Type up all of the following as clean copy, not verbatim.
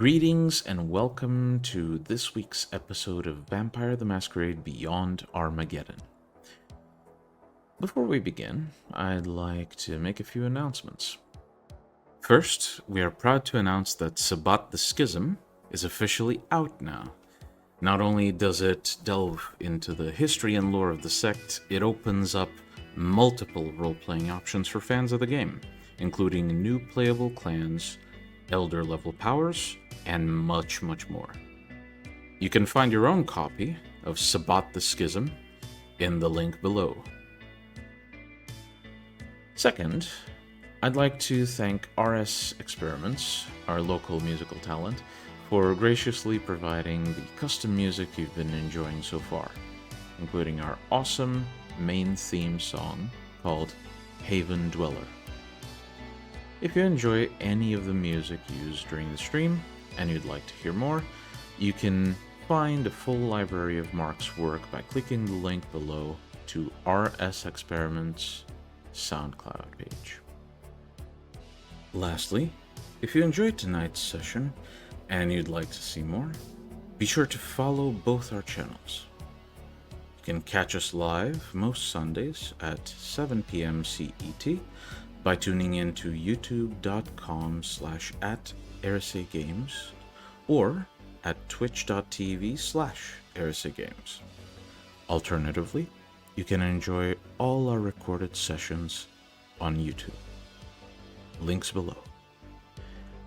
Greetings and welcome to this week's episode of Vampire the Masquerade Beyond Armageddon. Before we begin, I'd like to make a few announcements. First, we are proud to announce that Sabbat the Schism is officially out now. Not only does it delve into the history and lore of the sect, it opens up multiple role-playing options for fans of the game, including new playable clans, elder level powers, and much more. You can find your own copy of Sabbat the Schism in the link below. Second, I'd like to thank RS Experiments, our local musical talent, for graciously providing the custom music you've been enjoying so far, including our awesome main theme song called Haven Dweller. If you enjoy any of the music used during the stream, and you'd like to hear more, you can find a full library of Mark's work by clicking the link below to RS Experiments' SoundCloud page. Lastly, if you enjoyed tonight's session and you'd like to see more, be sure to follow both our channels. You can catch us live most Sundays at 7 p.m. CET by tuning in to youtube.com/@EriseGames or at twitch.tv/EriseGames. Alternatively, you can enjoy all our recorded sessions on YouTube. Links below.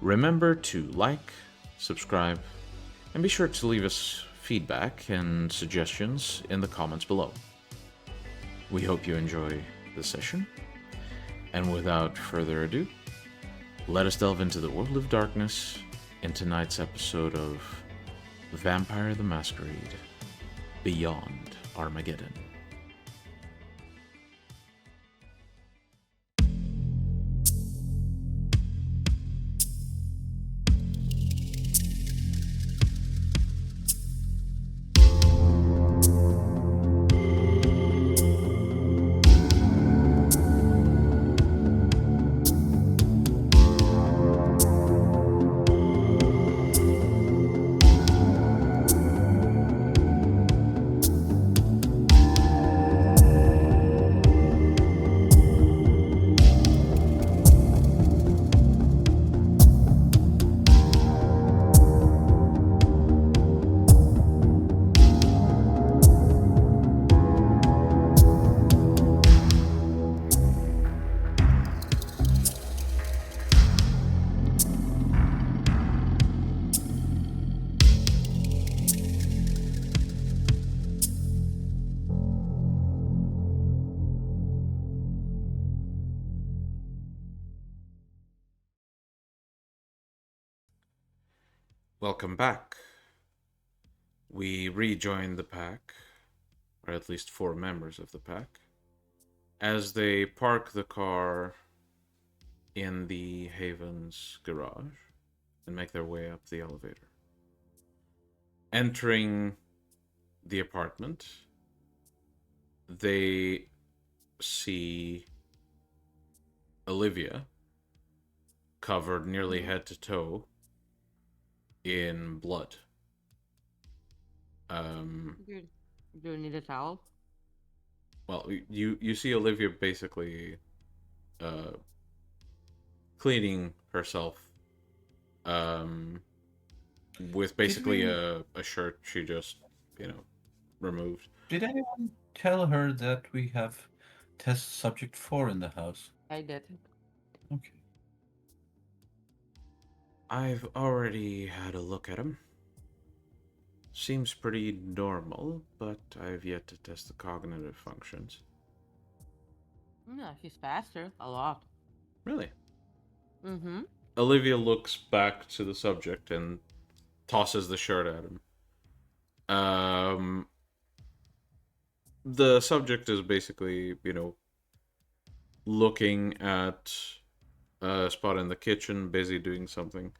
Remember to like, subscribe, and be sure to leave us feedback and suggestions in the comments below. We hope you enjoy the session. And without further ado, let us delve into the world of darkness in tonight's episode of Vampire the Masquerade Beyond Armageddon. Welcome back. We rejoined the pack, or at least 4 members of the pack, as they park the car in the Haven's garage and make their way up the elevator. Entering the apartment, they see Olivia covered nearly head to toe in blood. Do you need a towel? Well, you see Olivia basically cleaning herself with basically a shirt she just, removed. Did anyone tell her that we have test subject 4 in the house? I did. Okay. I've already had a look at him. Seems pretty normal, but I've yet to test the cognitive functions. Yeah, she's faster. A lot. Really? Mm-hmm. Olivia looks back to the subject and tosses the shirt at him. The subject is basically, looking at a spot in the kitchen, busy doing something.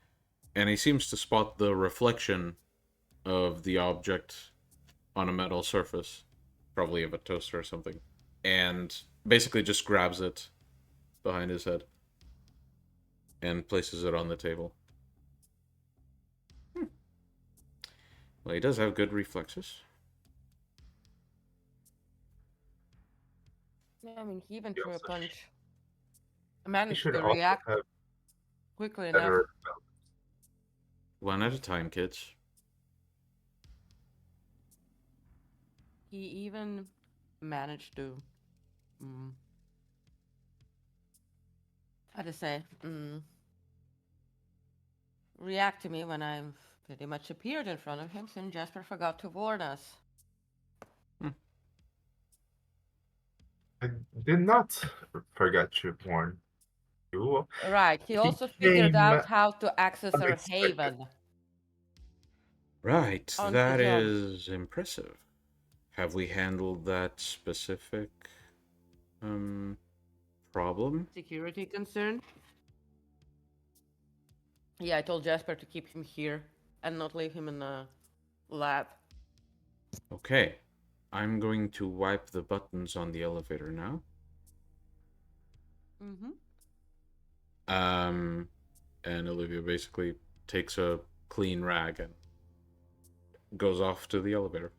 And he seems to spot the reflection of the object on a metal surface, probably of a toaster or something, and basically just grabs it behind his head and places it on the table. Well, he does have good reflexes. Yeah, I mean, he even He threw a also punch. he Managed should to also react have quickly enough. better. One at a time, kids. He even managed to, how to say, react to me when I've pretty much appeared in front of him since Jasper forgot to warn us. I did not forget to warn you. Right, he He also figured came out how to access our unexpected. haven Right, on that his own. is impressive. Have we handled that specific problem? Security concern? Yeah, I told Jasper to keep him here and not leave him in the lab. Okay. I'm going to wipe the buttons on the elevator now. Mm-hmm. And Olivia basically takes a clean rag and goes off to the elevator.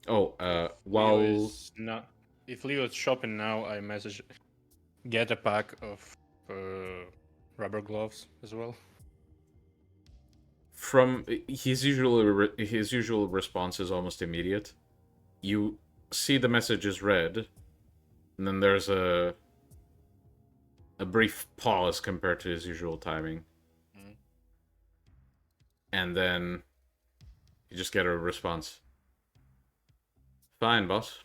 Oh, Leo while is not. If Leo is shopping now, I message get a pack of rubber gloves as well. from his usual response is almost immediate. You see the message is read, and then there's a brief pause compared to his usual timing. Mm. And then you just get a response. Fine, boss.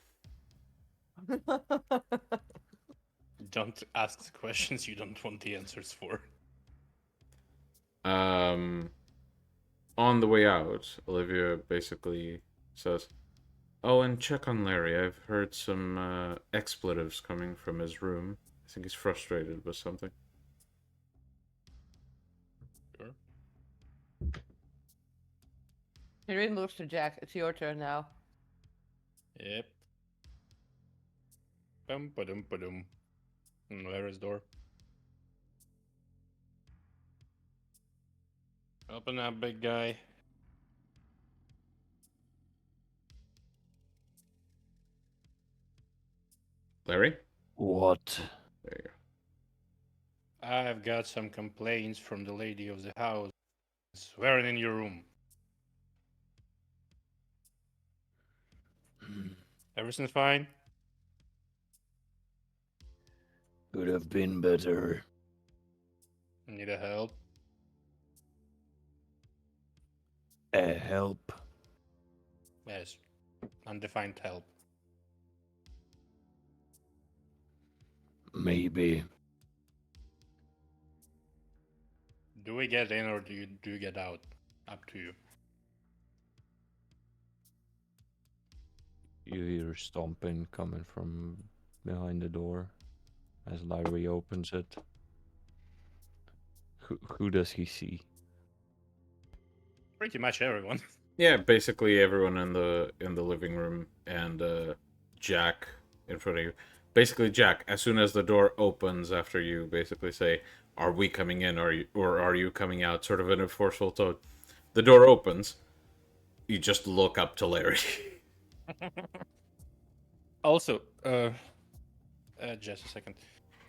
Don't ask questions you don't want the answers for. On the way out, Olivia basically says, "Oh, and check on Larry. I've heard some expletives coming from his room. I think he's frustrated with something." Sure. Serena moves to Jack. It's your turn now. Yep. Bum ba-dum ba-dum. Larry's door. Open up, big guy. Larry? What? There you go. I've got some complaints from the lady of the house. Swearing in your room. Everything's fine? Could have been better. Need a help? Help? Yes. Undefined help. Maybe. Do we get in or do you get out? Up to you. You hear stomping coming from behind the door as Larry opens it. Who does he see? Pretty much everyone. Yeah, basically everyone in the living room and Jack in front of you. Basically, Jack, as soon as the door opens after you basically say, "Are we coming in or are you coming out?" sort of in a forceful tone. The door opens. You just look up to Larry. Also, just a second.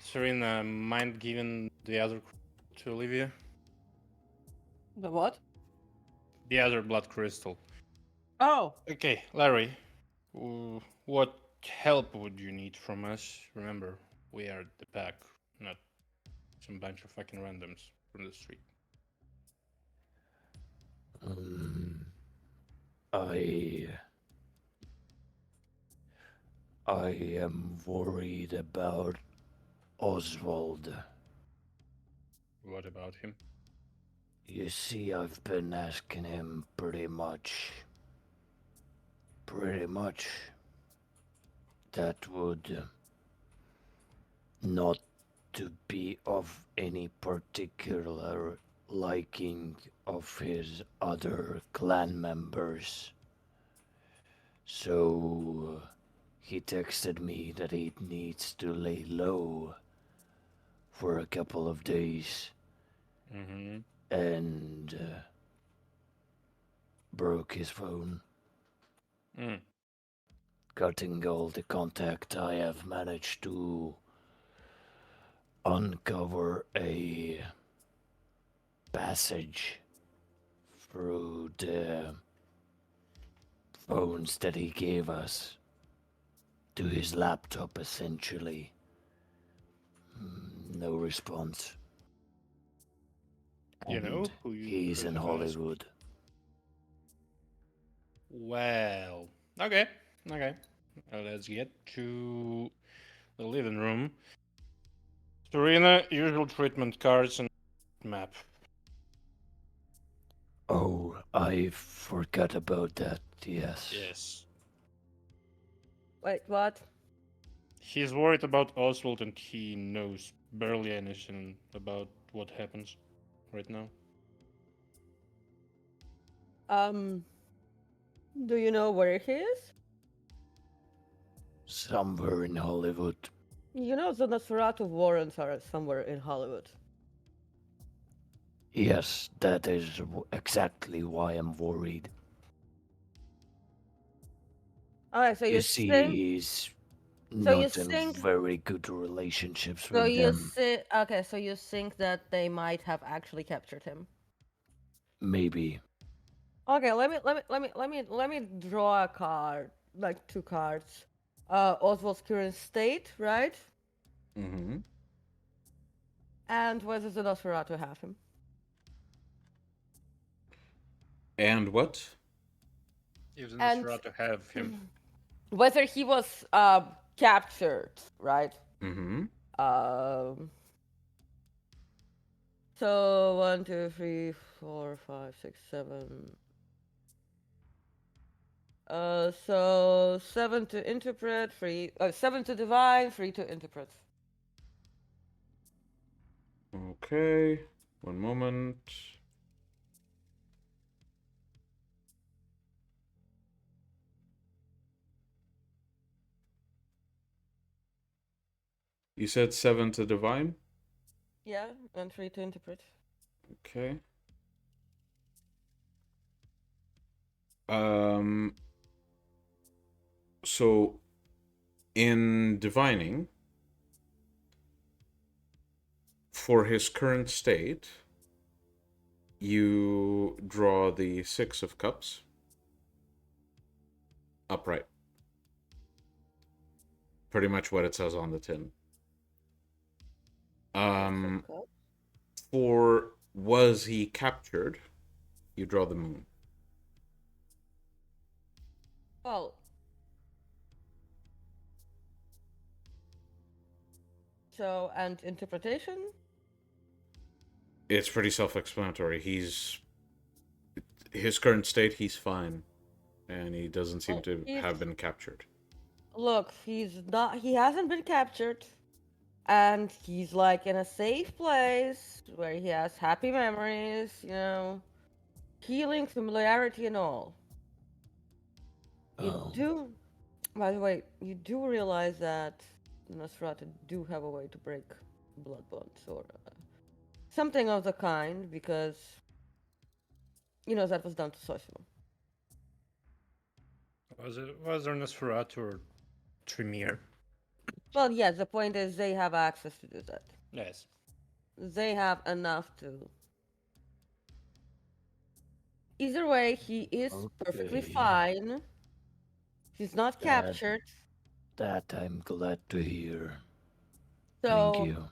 Serena, mind giving the other to Olivia? The what? The other blood crystal. Oh, Okay, Larry. What help would you need from us? Remember, we are the pack, not some bunch of fucking randoms from the street. I am worried about Oswald. What about him? You see, I've been asking him pretty much that would not to be of any particular liking of his other clan members. So he texted me that he needs to lay low for a couple of days Mm-hmm. and broke his phone. Mm. Cutting all the contact, I have managed to uncover a passage through the phones that he gave us to his laptop, essentially. No response. You know And who you he's could in have asked? Hollywood. Well, okay. Let's get to the living room. Serena, usual treatment cards and map. Oh, I forgot about that, yes. Yes. Wait, what? He's worried about Oswald and he knows barely anything about what happens right now. Do you know where he is? Somewhere in Hollywood. You know the Nosferatu warrants are somewhere in Hollywood. Yes, that is exactly why I'm worried. Alright, so You you see, think he's So you not in think- very good relationships so with you them. okay, so you think that they might have actually captured him. Maybe. Okay, let me draw a card, like 2 cards. Oswald's current state, right? Mm-hmm. And whether the Nosferatu have him. And what? If the And- Nosferatu have him. Whether he was captured, right? Mm-hmm. So 1, 2, 3, 4, 5, 6, 7. So 7 to interpret, 7 to divine, 3 to interpret. Okay. One moment. You said 7 to divine? Yeah, and 3 to interpret. Okay. So in divining, for his current state, you draw the 6 of cups upright. Pretty much what it says on the tin. For was he captured, you draw the moon. Well, so, and interpretation? It's pretty self-explanatory. His current state, he's fine, and he doesn't seem Well, to he's- have been captured. Look, he hasn't been captured. And he's like in a safe place where he has happy memories, healing, familiarity, and all. You by the way, you do realize that Nosferatu do have a way to break blood bonds or something of the kind because, that was done to Sosimo. Was there Nosferatu or Tremere? Well, yes, the point is they have access to do that. Yes. They have enough to. Either way, he is perfectly Okay. fine. He's not captured. That I'm glad to hear. So Thank you.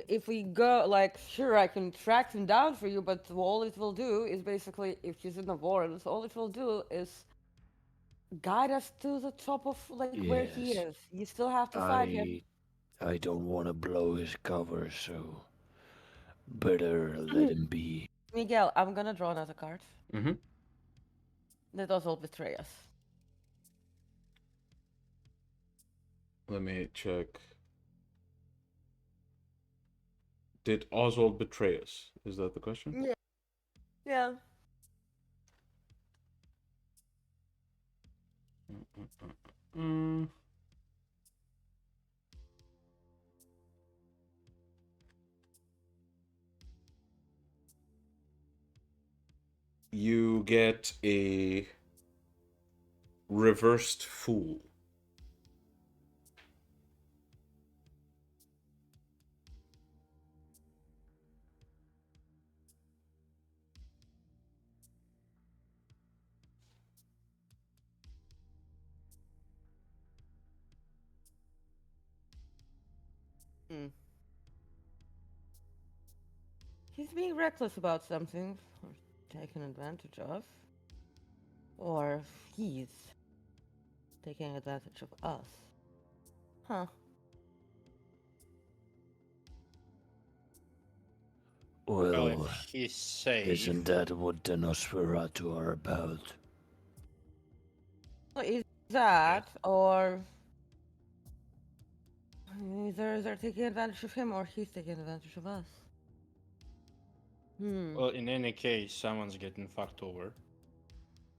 if we go, like, sure, I can track him down for you, but all it will do is basically, if he's in the warrants, all it will do is guide us to the top of where he Yes. is. You still have to find him. I don't want to blow his cover, so better let him be. Miguel, I'm gonna draw another card. Mm-hmm. That does all betray us. Let me check. Did Oswald betray us? Is that the question? Yeah. Yeah. get a reversed fool. Hmm. He's being reckless about something, or taken advantage of. Or he's taking advantage of us. Huh. Well, if Well, he's safe, isn't that what the Nosferatu are about? Well, is that, or either they're taking advantage of him, or he's taking advantage of us. well, in any case, someone's getting fucked over.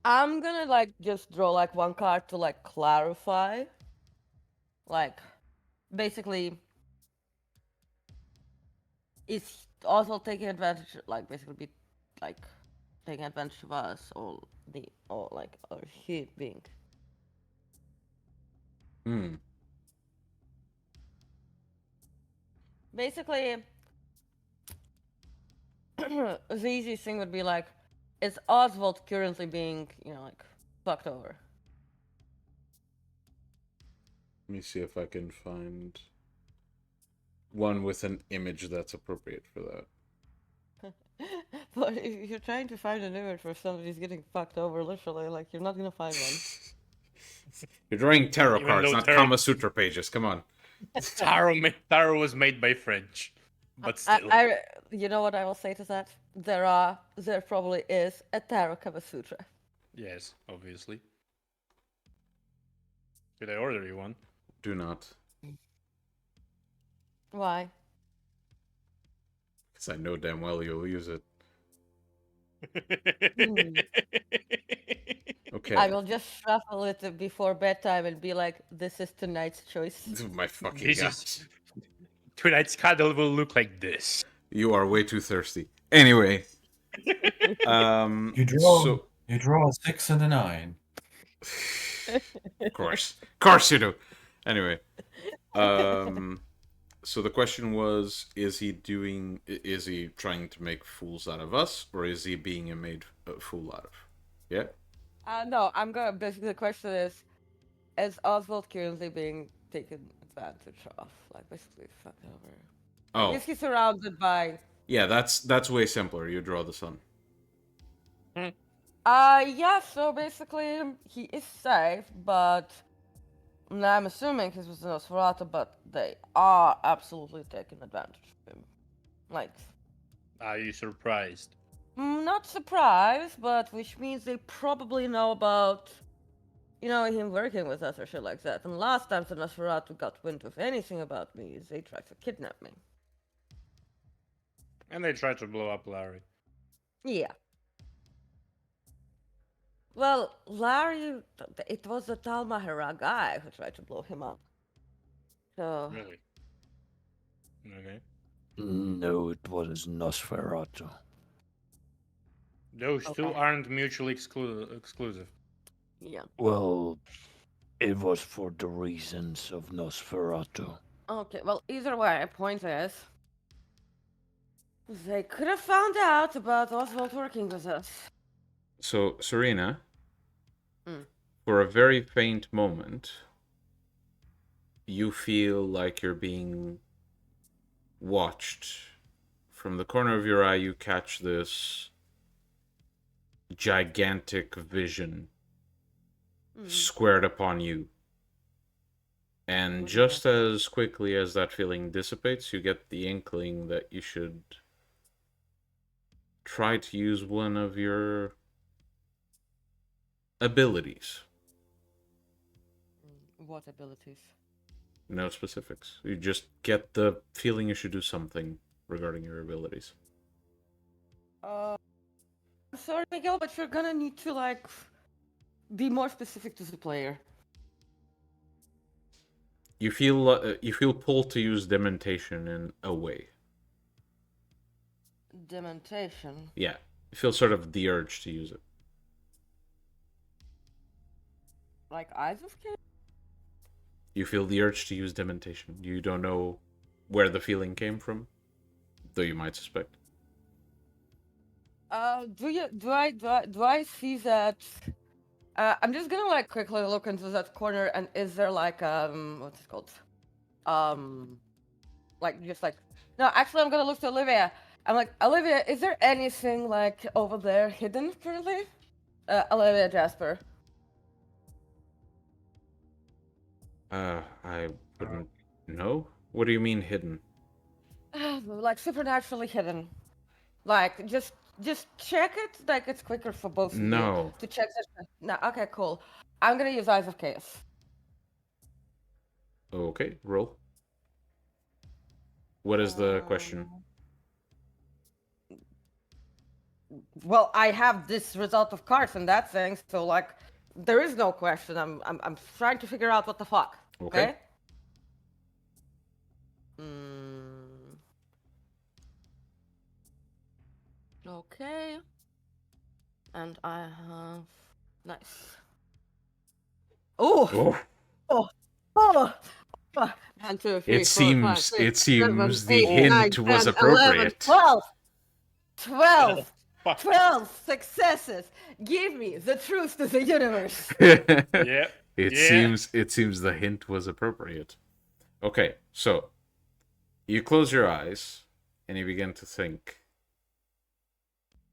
I'm gonna like just draw like one card to like clarify. Like, basically, is Oswald taking advantage? Like, basically, be like taking advantage of us, or or he being. Hmm. Basically, the easiest thing would be like, is Oswald currently being, like, fucked over? Let me see if I can find one with an image that's appropriate for that. But if you're trying to find an image where somebody's getting fucked over, literally, like, you're not gonna find one. You're drawing tarot Even cards, though not tarot- Kama Sutra pages. Come on. Tarot was made by French, but still. You know what I will say to that? There probably is a Tarot Kama Sutra. Yes, obviously. Did I order you one? Do not. Why? Because I know damn well you'll use it. Okay. I will just shuffle it before bedtime and be like, this is tonight's choice. My fucking This god. is tonight's cuddle will look like this. You are way too thirsty. Anyway. You draw. So, You draw a 6 and a 9. of course you do. Anyway, so the question was: is he trying to make fools out of us, or is he being made a fool out of? Yeah. No, I'm gonna. Basically, the question is Oswald currently being taken advantage of? Like, basically, fucked over. Oh, Is he surrounded by? yeah. That's way simpler. You draw the sun. Yeah. So basically, he is safe, but I'm assuming he was a Nosferatu, but they are absolutely taking advantage of him. Like, Are you surprised? not surprised, but which means they probably know about, him working with us or shit like that. And last time the Nosferatu got wind of anything about me, they tried to kidnap me. And they tried to blow up Larry. Yeah. Well, Larry, it was the Talmahera guy who tried to blow him up. So, Really? Okay. No, it was Nosferatu. Those two Okay. aren't mutually exclusive. yeah. Well, it was for the reasons of Nosferatu. Okay, well, either way, point is, they could have found out about Oswald working with us. So, Serena, Mm. for a very faint moment, you feel like you're being watched. From the corner of your eye, you catch this gigantic vision squared upon you. And just as quickly as that feeling dissipates, you get the inkling that you should try to use one of your abilities. What abilities? No specifics. You just get the feeling you should do something regarding your abilities. I'm sorry, Miguel, but you're gonna need to, like, be more specific to the player. You feel pulled to use dementation in a way. Dementation. Yeah, you feel sort of the urge to use it. Like eyes of chaos? You feel the urge to use dementation. You don't know where the feeling came from, though you might suspect. Do I see that? I'm just gonna like quickly look into that corner, and is there like what's it called? Like just like no, actually, I'm gonna look to Olivia. I'm like, Olivia, is there anything like over there hidden currently? Olivia, Jasper. I wouldn't know. What do you mean hidden? Like supernaturally hidden. Like just check it. Like it's quicker for both of you No. to check that. No, okay, cool. I'm gonna use Eyes of Chaos. Okay, roll. What is the question? Well, I have this result of cards and that thing, so like there is no question. I'm trying to figure out what the fuck. Okay. Okay. And I have nice. Oh. Oh, Oh. 1, 2, 3, 4, 5, seems 6, it 7, seems the 8, 9, hint was 10, 11, appropriate. 12. 12. Fuck. 12 successes. Give me the truth to the universe. Yeah. It seems the hint was appropriate. Okay, so you close your eyes and you begin to think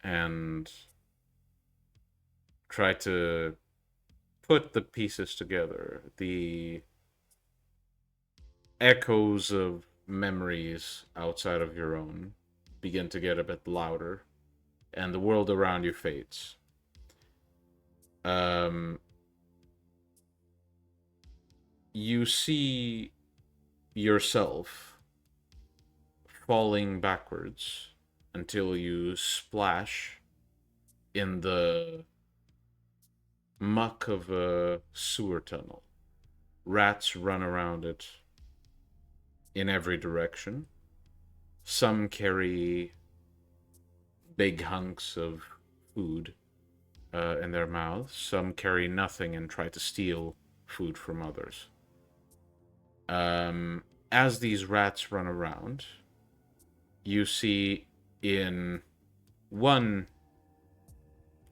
and try to put the pieces together. The echoes of memories outside of your own begin to get a bit louder, and the world around you fades. You see yourself falling backwards until you splash in the muck of a sewer tunnel. Rats run around it in every direction. Some carry big hunks of food in their mouths. Some carry nothing and try to steal food from others. As these rats run around, you see in one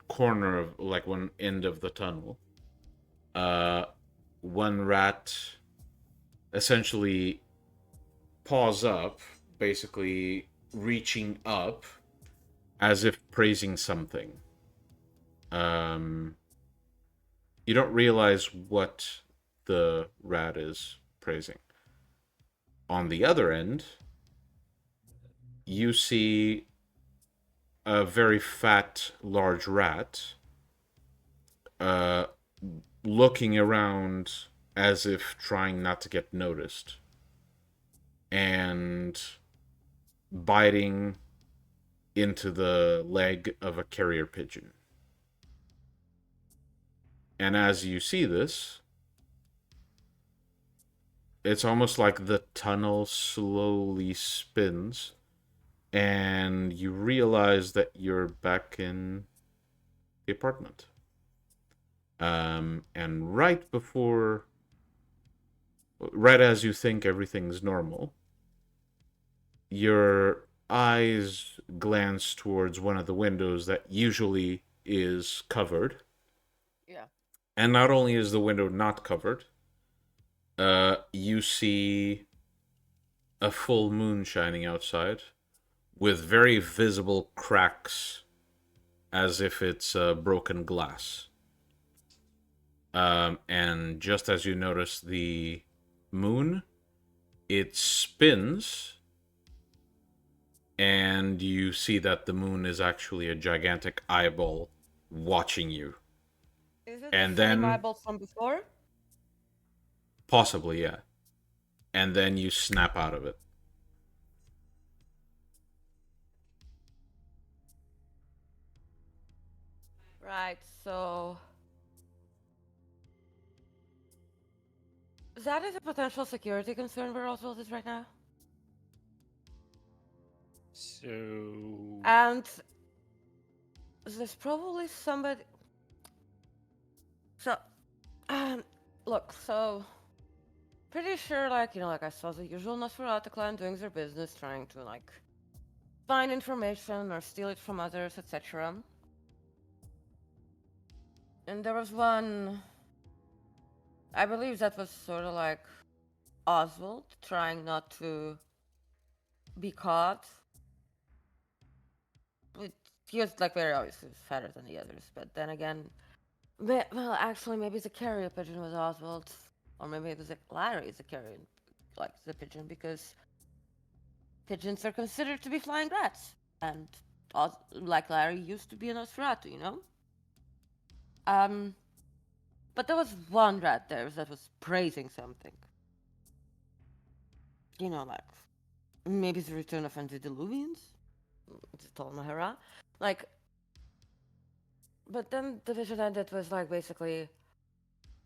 corner of, like, one end of the tunnel, one rat essentially paws up, basically reaching up as if praising something. You don't realize what the rat is praising. On the other end, you see a very fat, large rat looking around as if trying not to get noticed, and biting into the leg of a carrier pigeon. And as you see this, it's almost like the tunnel slowly spins, and you realize that you're back in the apartment. And right as you think everything's normal, your eyes glance towards one of the windows that usually is covered. Yeah. And not only is the window not covered, you see a full moon shining outside with very visible cracks as if it's broken glass. And just as you notice the moon, it spins, and you see that the moon is actually a gigantic eyeball watching you. Is it And the same then- eyeball from before? Possibly, yeah. And then you snap out of it. Right, so that is a potential security concern where Oswald is right now. So And there's probably somebody. So Look, so pretty sure, like, like I saw the usual Nosferatu clan doing their business, trying to, like, find information or steal it from others, etc. And there was one, I believe that was sort of like Oswald, trying not to be caught. But he was, like, very obviously fatter than the others, but then again, well, actually, maybe the carrier pigeon was Oswald, or maybe it was Larry, the carrier, like, the pigeon, because pigeons are considered to be flying rats, and like Larry used to be a Nosferatu, But there was one rat there that was praising something. Like maybe the return of antediluvians, the Mahara, like. But then the vision ended was like basically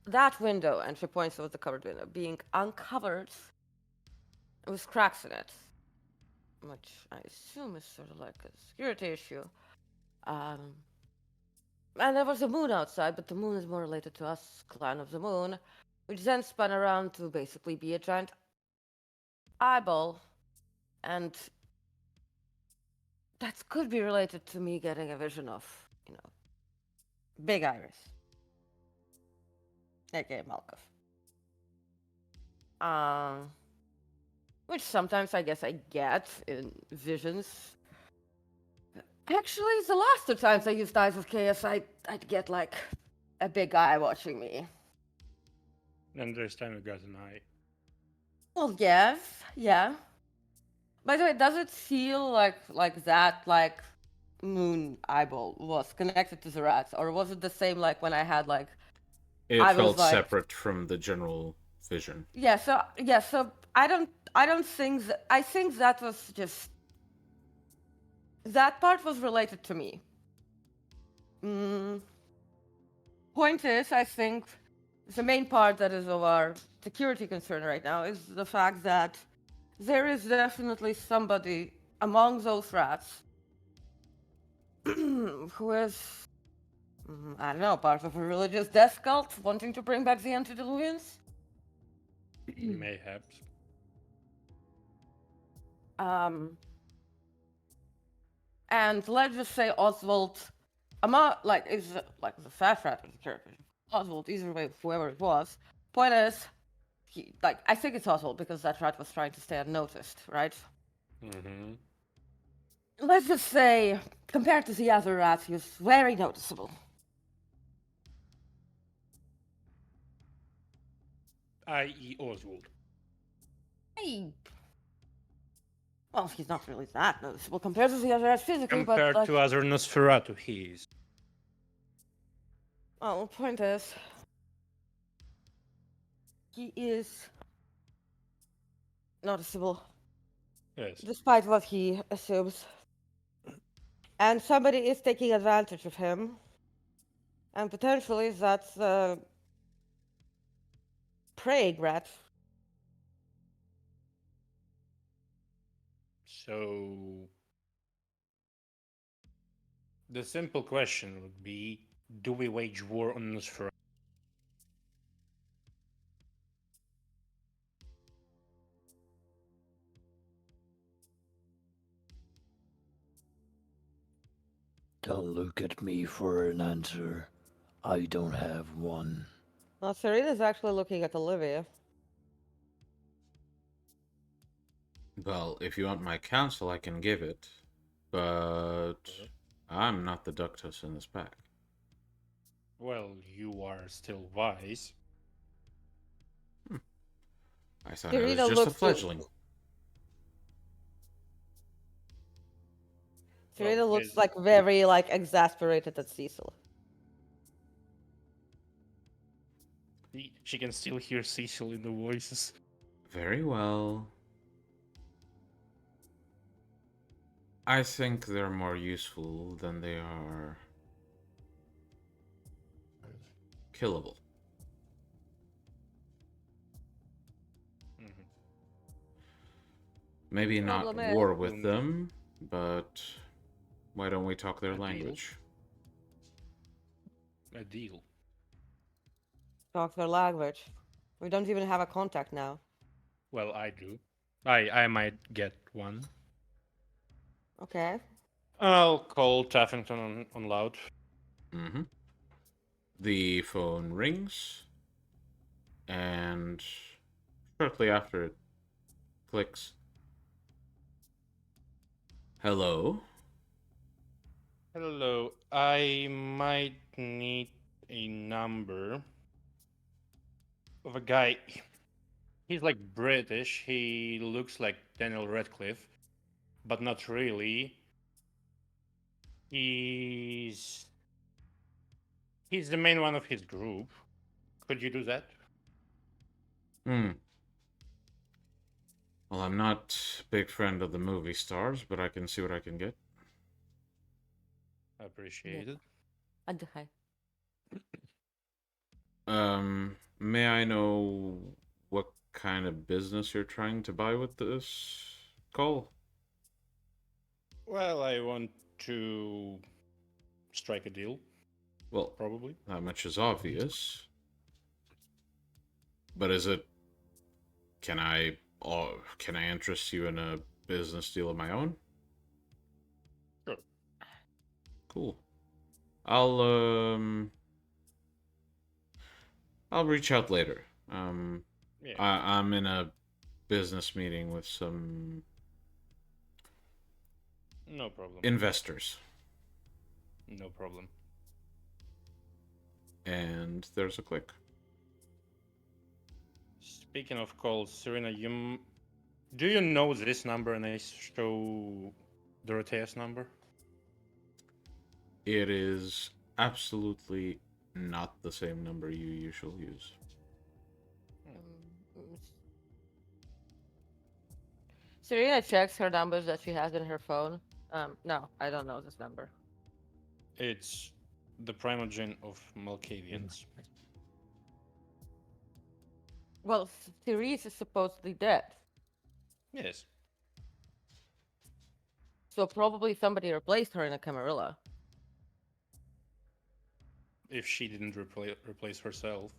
that window, and she points towards the covered window, being uncovered with cracks in it, which I assume is sort of like a security issue. And there was a moon outside, but the moon is more related to us, Clan of the Moon, which then spun around to basically be a giant eyeball, and that could be related to me getting a vision of, Big Iris, aka Malkuth. Which sometimes I guess I get in visions. Actually, the last 2 times I used Eyes of Chaos, I'd get like a big eye watching me. And this time you got an eye. Well, yes, yeah. By the way, does it feel like that, like, moon eyeball was connected to the rats, or was it the same like when I had like? It I was felt like- separate from the general vision. So I don't think that. I think that was just. That part was related to me. Point is, I think the main part that is of our security concern right now is the fact that there is definitely somebody among those rats who is, I don't know, part of a religious death cult wanting to bring back the antediluvians. Mayhaps. And let's just say Oswald, is like the fat rat of the character. Oswald, either way, whoever it was. Point is, I think it's Oswald because that rat was trying to stay unnoticed, right? Mm-hmm. Let's just say, compared to the other rats, he was very noticeable. I.e. Oswald. Well, he's not really that noticeable compared to the other rats physically, Compared but to other Nosferatu, he is. well, the point is, he is noticeable, Yes. despite what he assumes. And somebody is taking advantage of him. And potentially that's a plague rat. So the simple question would be, do we wage war on Nosferatu? Don't look at me for an answer. I don't have one. Well, Serena's actually looking at Olivia. Well, if you want my counsel, I can give it. But I'm not the ductus in this pack. Well, you are still wise. I thought I Serena was just a looks- fledgling. Serena Well, looks is- like very exasperated at Cecil. She can still hear Cecil in the voices. Very well. I think they're more useful than they are killable. Mhm. Maybe not Problem is- war with them, but why don't we talk their A deal. language? A deal. talk their language. We don't even have a contact now. Well, I do. I might get one. Okay. I'll call Taffington on loud. Mm-hmm. The phone rings, and shortly after it clicks. Hello? Hello. I might need a number of a guy. He's like British. He looks like Daniel Radcliffe, but not really. He's the main one of his group. Could you do that? Hmm. Well, I'm not a big friend of the movie stars, but I can see what I can get. Appreciate it. And hi. May I know what kind of business you're trying to buy with this call? Well, I want to strike a deal, Well, probably. that much is obvious. But is it... Can I interest you in a business deal of my own? Sure. Cool. I'll reach out later. Yeah. I'm in a business meeting with some No problem. investors. No problem. And there's a click. Speaking of calls, Serena, do you know this number and I show Dorothea's number? It is absolutely not the same number you usually use. Serena checks her numbers that she has in her phone. No, I don't know this number. It's the primogen of Malkavians. Well, Therese is supposedly dead, Yes. so probably somebody replaced her in a Camarilla. If she didn't replace herself.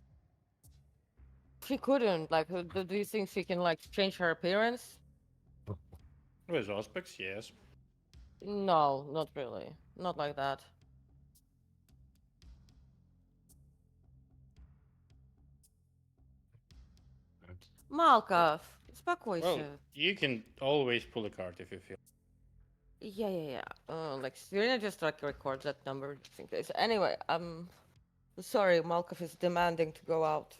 She couldn't. Like, do you think she can like change her appearance? With aspects, yes. No, not really. Not like that. Malkov, успокойся. Well, you can always pull a card if you feel. Yeah. Like Serena just like records that number just in case. Anyway, sorry, Malkov is demanding to go out.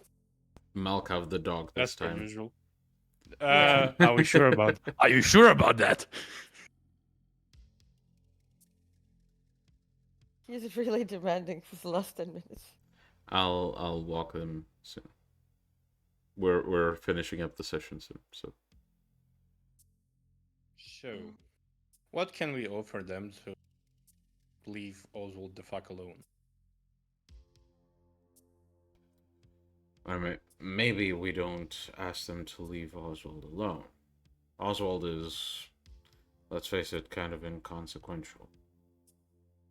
Malkov the dog this That's per time. usual. Yeah. Are we sure about? Are you sure about that? He's really demanding for the last 10 minutes. I'll walk them soon. We're finishing up the session soon, so. So, what can we offer them to leave Oswald the fuck alone? I mean, maybe we don't ask them to leave Oswald alone. Oswald is, let's face it, kind of inconsequential.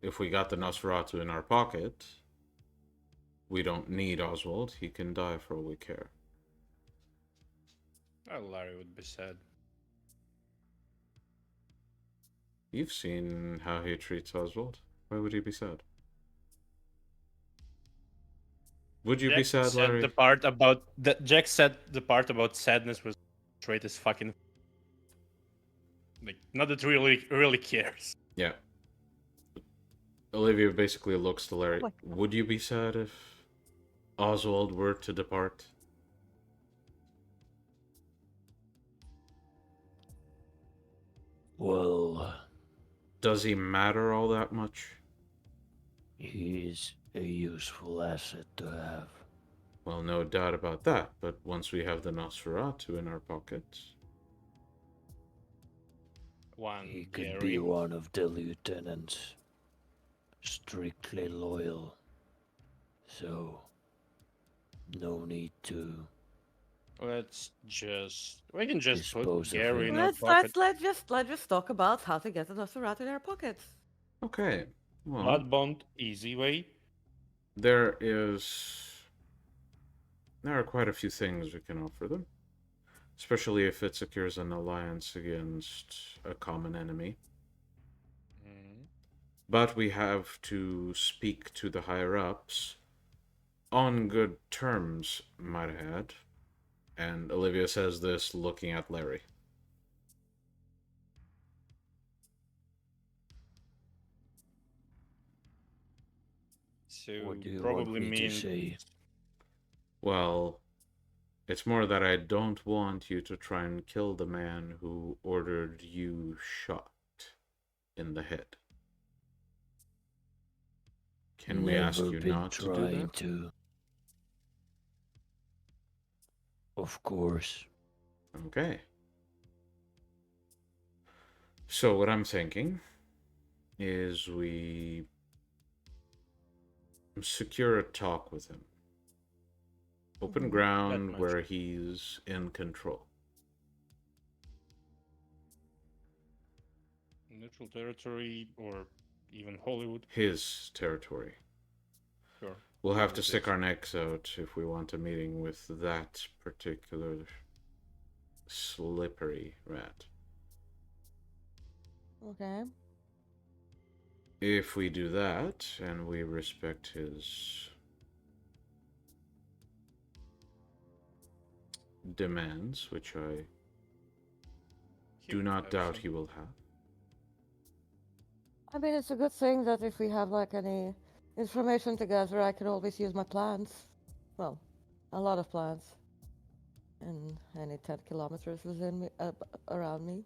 If we got the Nosferatu in our pocket, we don't need Oswald. He can die for all we care. Well, Larry would be sad. You've seen how he treats Oswald. Why would he be sad? Would you be sad, Larry? Jack said the part about sadness was straight as fucking. Like, not that really cares. Yeah. Olivia basically looks to Larry. What? Would you be sad if Oswald were to depart? Well, Does he matter all that much? he's a useful asset to have. Well, no doubt about that, but once we have the Nosferatu in our pockets... He could be one of the lieutenants. Strictly loyal. So, no need to... We can just Dispose put of Gary him. in our Let's pocket. let's just talk about how to get the Nosferatu in our pockets. Okay, well, Blood bond, easy way. there is There are quite a few things we can offer them, especially if it secures an alliance against a common enemy. But we have to speak to the higher-ups on good terms, might I add. And Olivia says this looking at Larry. So What do you probably want me to means say? Well, it's more that I don't want you to try and kill the man who ordered you shot in the head. Can we ask Never you been not to do trying that? to. Of course. Okay. So what I'm thinking is we secure a talk with him. Open Mhm. ground much. where he's in control. Neutral territory or even Hollywood. His territory. Sure. We'll have to With stick this. our necks out if we want a meeting with that particular slippery rat. Okay. If we do that and we respect his demands, which I He do would not have doubt some. he will have. I mean, it's a good thing that if we have like any information together, I can always use my plans. Well, a lot of plans. And any 10 kilometers within me, around me.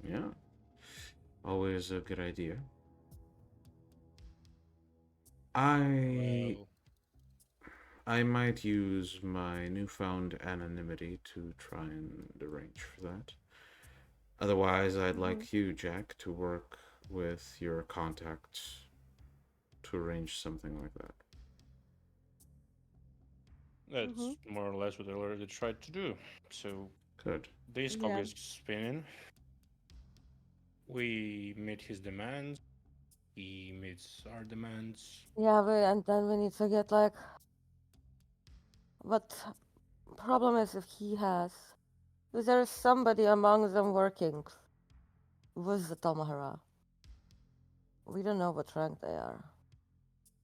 Yeah. Always a good idea. Well, I might use my newfound anonymity to try and arrange for that. Otherwise, I'd like you, Jack, to work with your contacts to arrange something like that. that's more or less what I already tried to do. So Good. this cog Yeah. is spinning. We meet his demands. He meets our demands. Yeah, and then we need to get like. But problem is if he has. If there is somebody among them working with the Tomahara. We don't know what rank they are.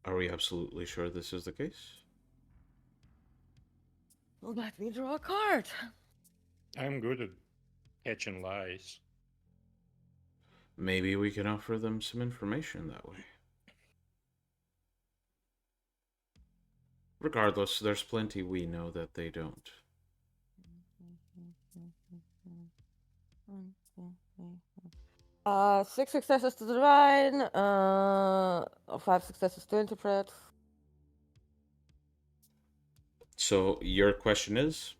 Are we absolutely sure this is the case? Let me draw a card. I'm good at catching lies. Maybe we can offer them some information that way. Regardless, there's plenty we know that they don't. 6 successes to divine, 5 successes to interpret. So your question is?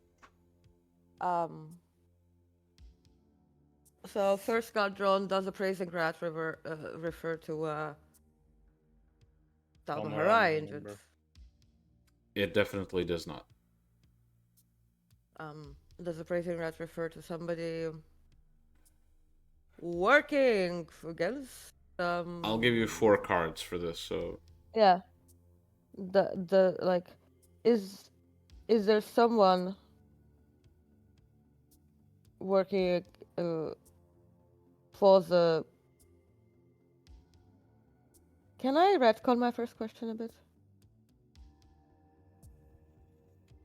So first card drawn, does appraising rat refer to Talmahara agents? remember. It definitely does not. Does appraising rat refer to somebody working against? I'll give you 4 cards for this, so Yeah. The like, is there someone working for the? Can I retcon my first question a bit?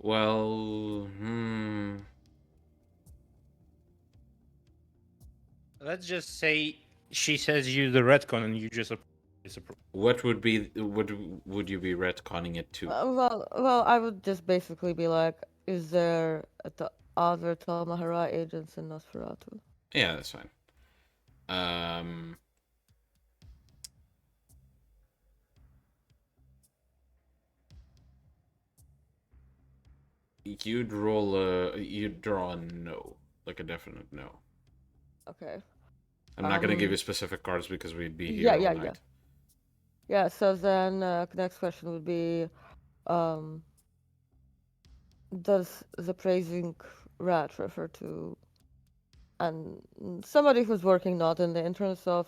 well, Let's just say she says you the retcon and you just disapprove. what would you be retconning it to? Well, I would just basically be like, is there other Talmahara agents in Nosferatu? Yeah, that's fine. You'd draw a no, like a definite no. Okay. I'm not gonna give you specific cards because we'd be here all night. Yeah, so then next question would be, does the praising rat refer to somebody who's working not in the interests of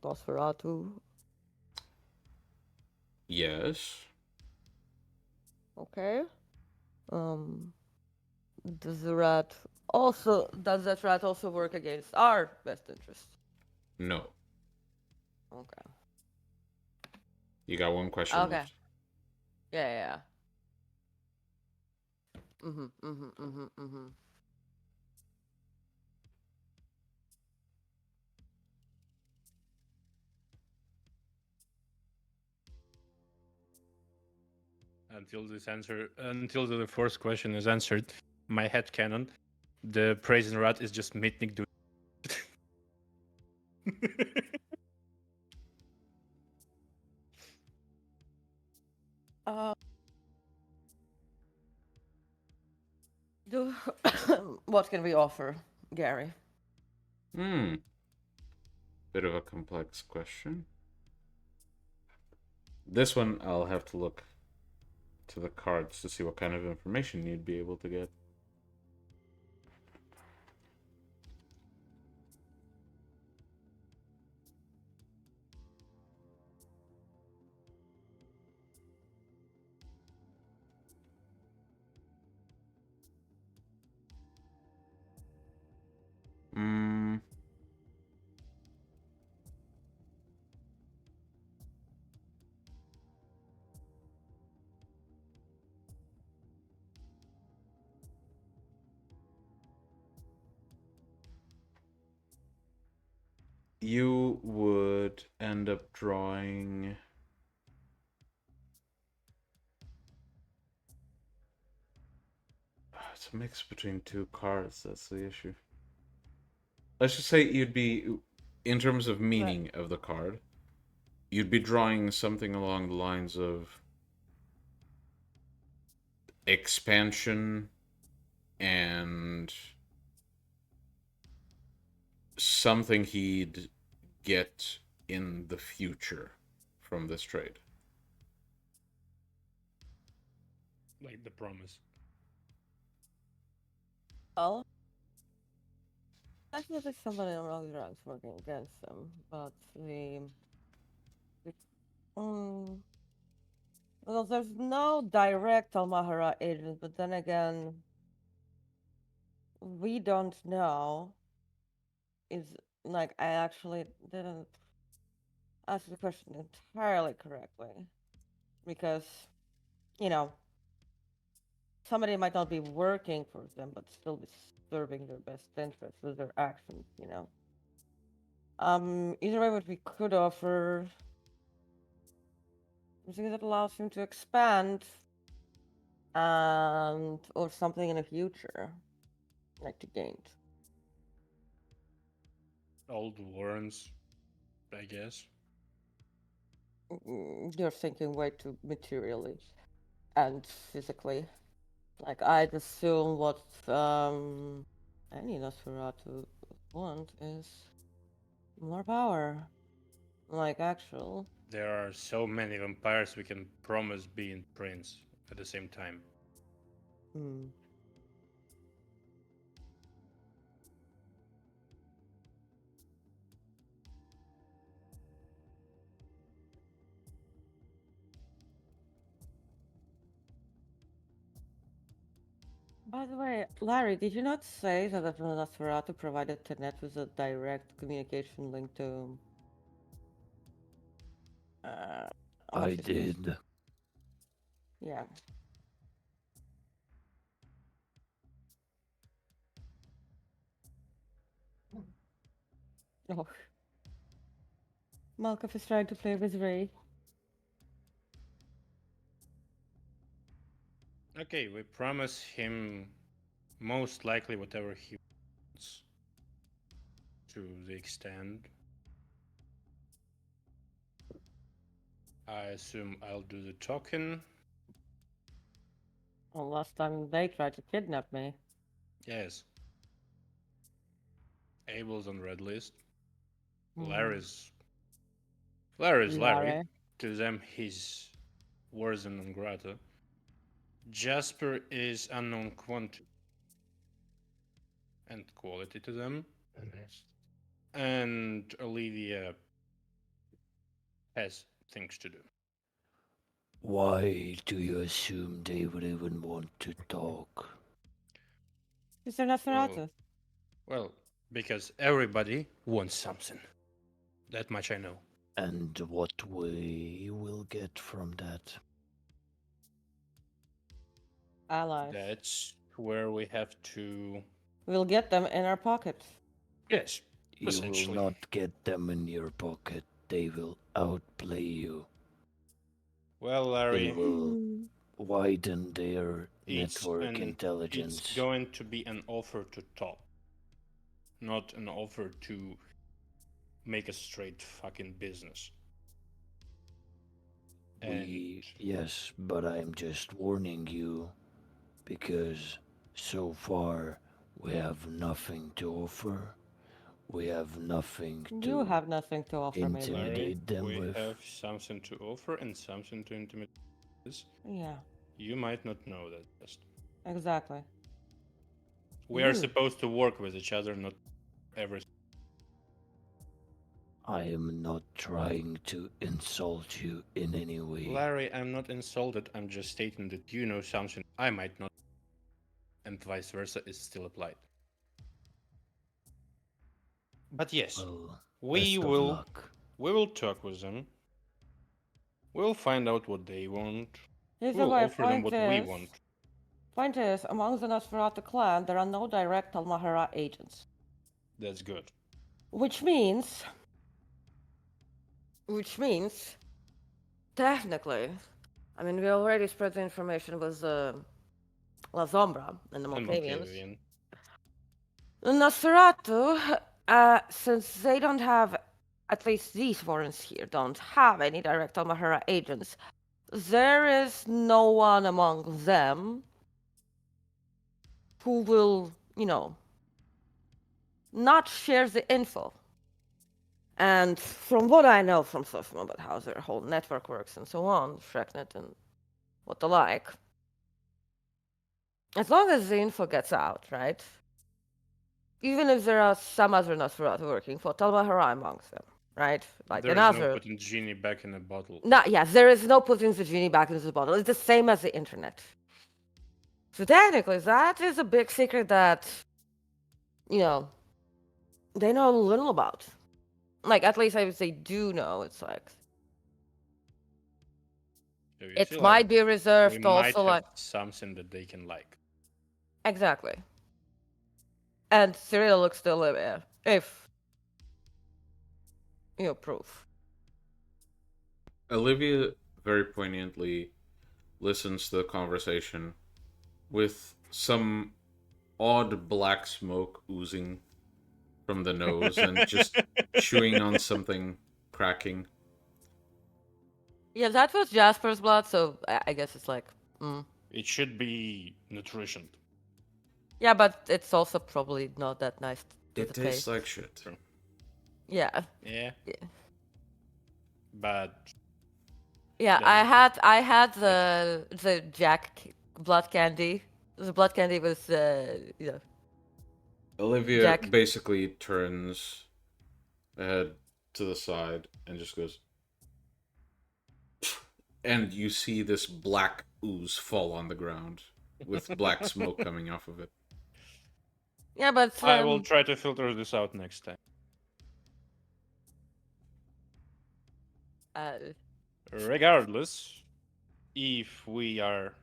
Nosferatu? Yes. Okay. Um, does that rat also work against our best interests? No. Okay. You got one question Okay. left. Yeah. Mm-hmm. Until the first question is answered, my head canon, the brazen rat is just Mitnick doing. Uh, do what can we offer, Gary? Bit of a complex question. This one I'll have to look to the cards to see what kind of information you'd be able to get. You would end up drawing... It's a mix between two cards, that's the issue. Let's just say you'd be, in terms of meaning of the card, you'd be drawing something along the lines of expansion and something he'd get in the future from this trade. Like the promise. Well, definitely somebody around the ranks working against them, but well, there's no direct Almahara agent, but then again, we don't know. Is like I actually didn't ask the question entirely correctly, because somebody might not be working for them, but still be serving their best interests with their actions. Either way, what we could offer something that allows him to expand, and or something in the future, like to gain. Old warrants, I guess. You're thinking way too materially and physically. Like I'd assume what any Nosferatu want is more power. Like actual. There are so many vampires we can promise being prince at the same time. By the way, Larry, did you not say that the Nosferatu provided Tenet with a direct communication link to I did. Yeah. Oh. Malkov is trying to play with Ray. Okay, we promise him most likely whatever he wants. To the extent. I assume I'll do the talking. Well, last time they tried to kidnap me. Yes. Abel's on red list. Hmm. Larry's Larry. Larry. To them, he's worse than non grata. Jasper is unknown quantity and quality to them. And Olivia has things to do. Why do you assume they would even want to talk? Is there Nosferatu? Well, because everybody wants something. That much I know. And what we will get from that? Allies. That's where we have to. We'll get them in our pockets. Yes, You will essentially. not get them in your pocket. They will outplay you. Well, They Larry, will widen their it's network intelligence. It's going to be an offer to talk, not an offer to make a straight fucking business. Yes, but I'm just warning you because so far we have nothing to offer. We have nothing to You have nothing to offer me. intimidate Larry, them we with. have something to offer and something to intimidate. Yeah, You might not know that. Just. exactly. We are You. supposed to work with each other, not every. I am not trying to insult you in any way. Larry, I'm not insulted. I'm just stating that you know something I might not, and vice versa is still applied. But yes, Well, we best of will. luck. We will talk with them. We'll find out what they want. Either We'll way, offer them what we want. Point is, among the Nosferatu clan, there are no direct Almahara agents. That's good. Which means, technically, I mean, we already spread the information with La Sombra and the And Malkavians. Malkavian. The Nosferatu, since they don't have, at least these warrants here, don't have any direct Almahara agents, there is no one among them who will, not share the info. And from what I know from Sofma about how their whole network works and so on, Shreknet and what the like, as long as the info gets out, right? Even if there are some other Nosferatu working for Talmahara amongst them, right? Like There is another. no putting genie back in a bottle. No, yeah, there is no putting the genie back into the bottle. It's the same as the internet. So technically, that is a big secret that, they know little about. Like, at least I would say do know. It's like, So you it see, might like, be reserved we might also, have like, something that they can like. exactly. And Serena looks still live if, proof. Olivia very poignantly listens to the conversation with some odd black smoke oozing from the nose and just chewing on something cracking. Yeah, that was Jasper's blood, so I guess it's like, It should be nutrition. Yeah, but it's also probably not that nice to It the tastes taste. like shit. Yeah. Yeah. Yeah. But Yeah, Then- I had the Jack blood candy. The blood candy was Olivia Jack. basically turns her head to the side and just goes, and you see this black ooze fall on the ground with black smoke coming off of it. Yeah, but I will try to filter this out next time. Regardless, if we are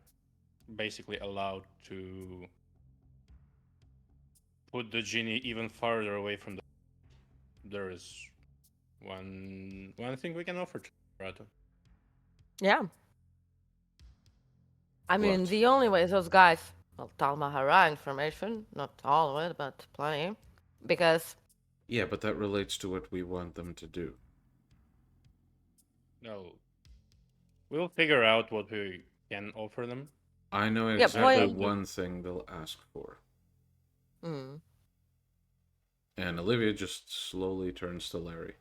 basically allowed to put the genie even farther away from the, there is one thing we can offer to Rato. yeah. I mean, What? the only way those guys, well, Talmahara information, not all of it, but plenty, because Yeah, but that relates to what we want them to do. No, we'll figure out what we can offer them. I know Yeah, exactly point- one thing they'll ask for. Mm. And Olivia just slowly turns to Larry.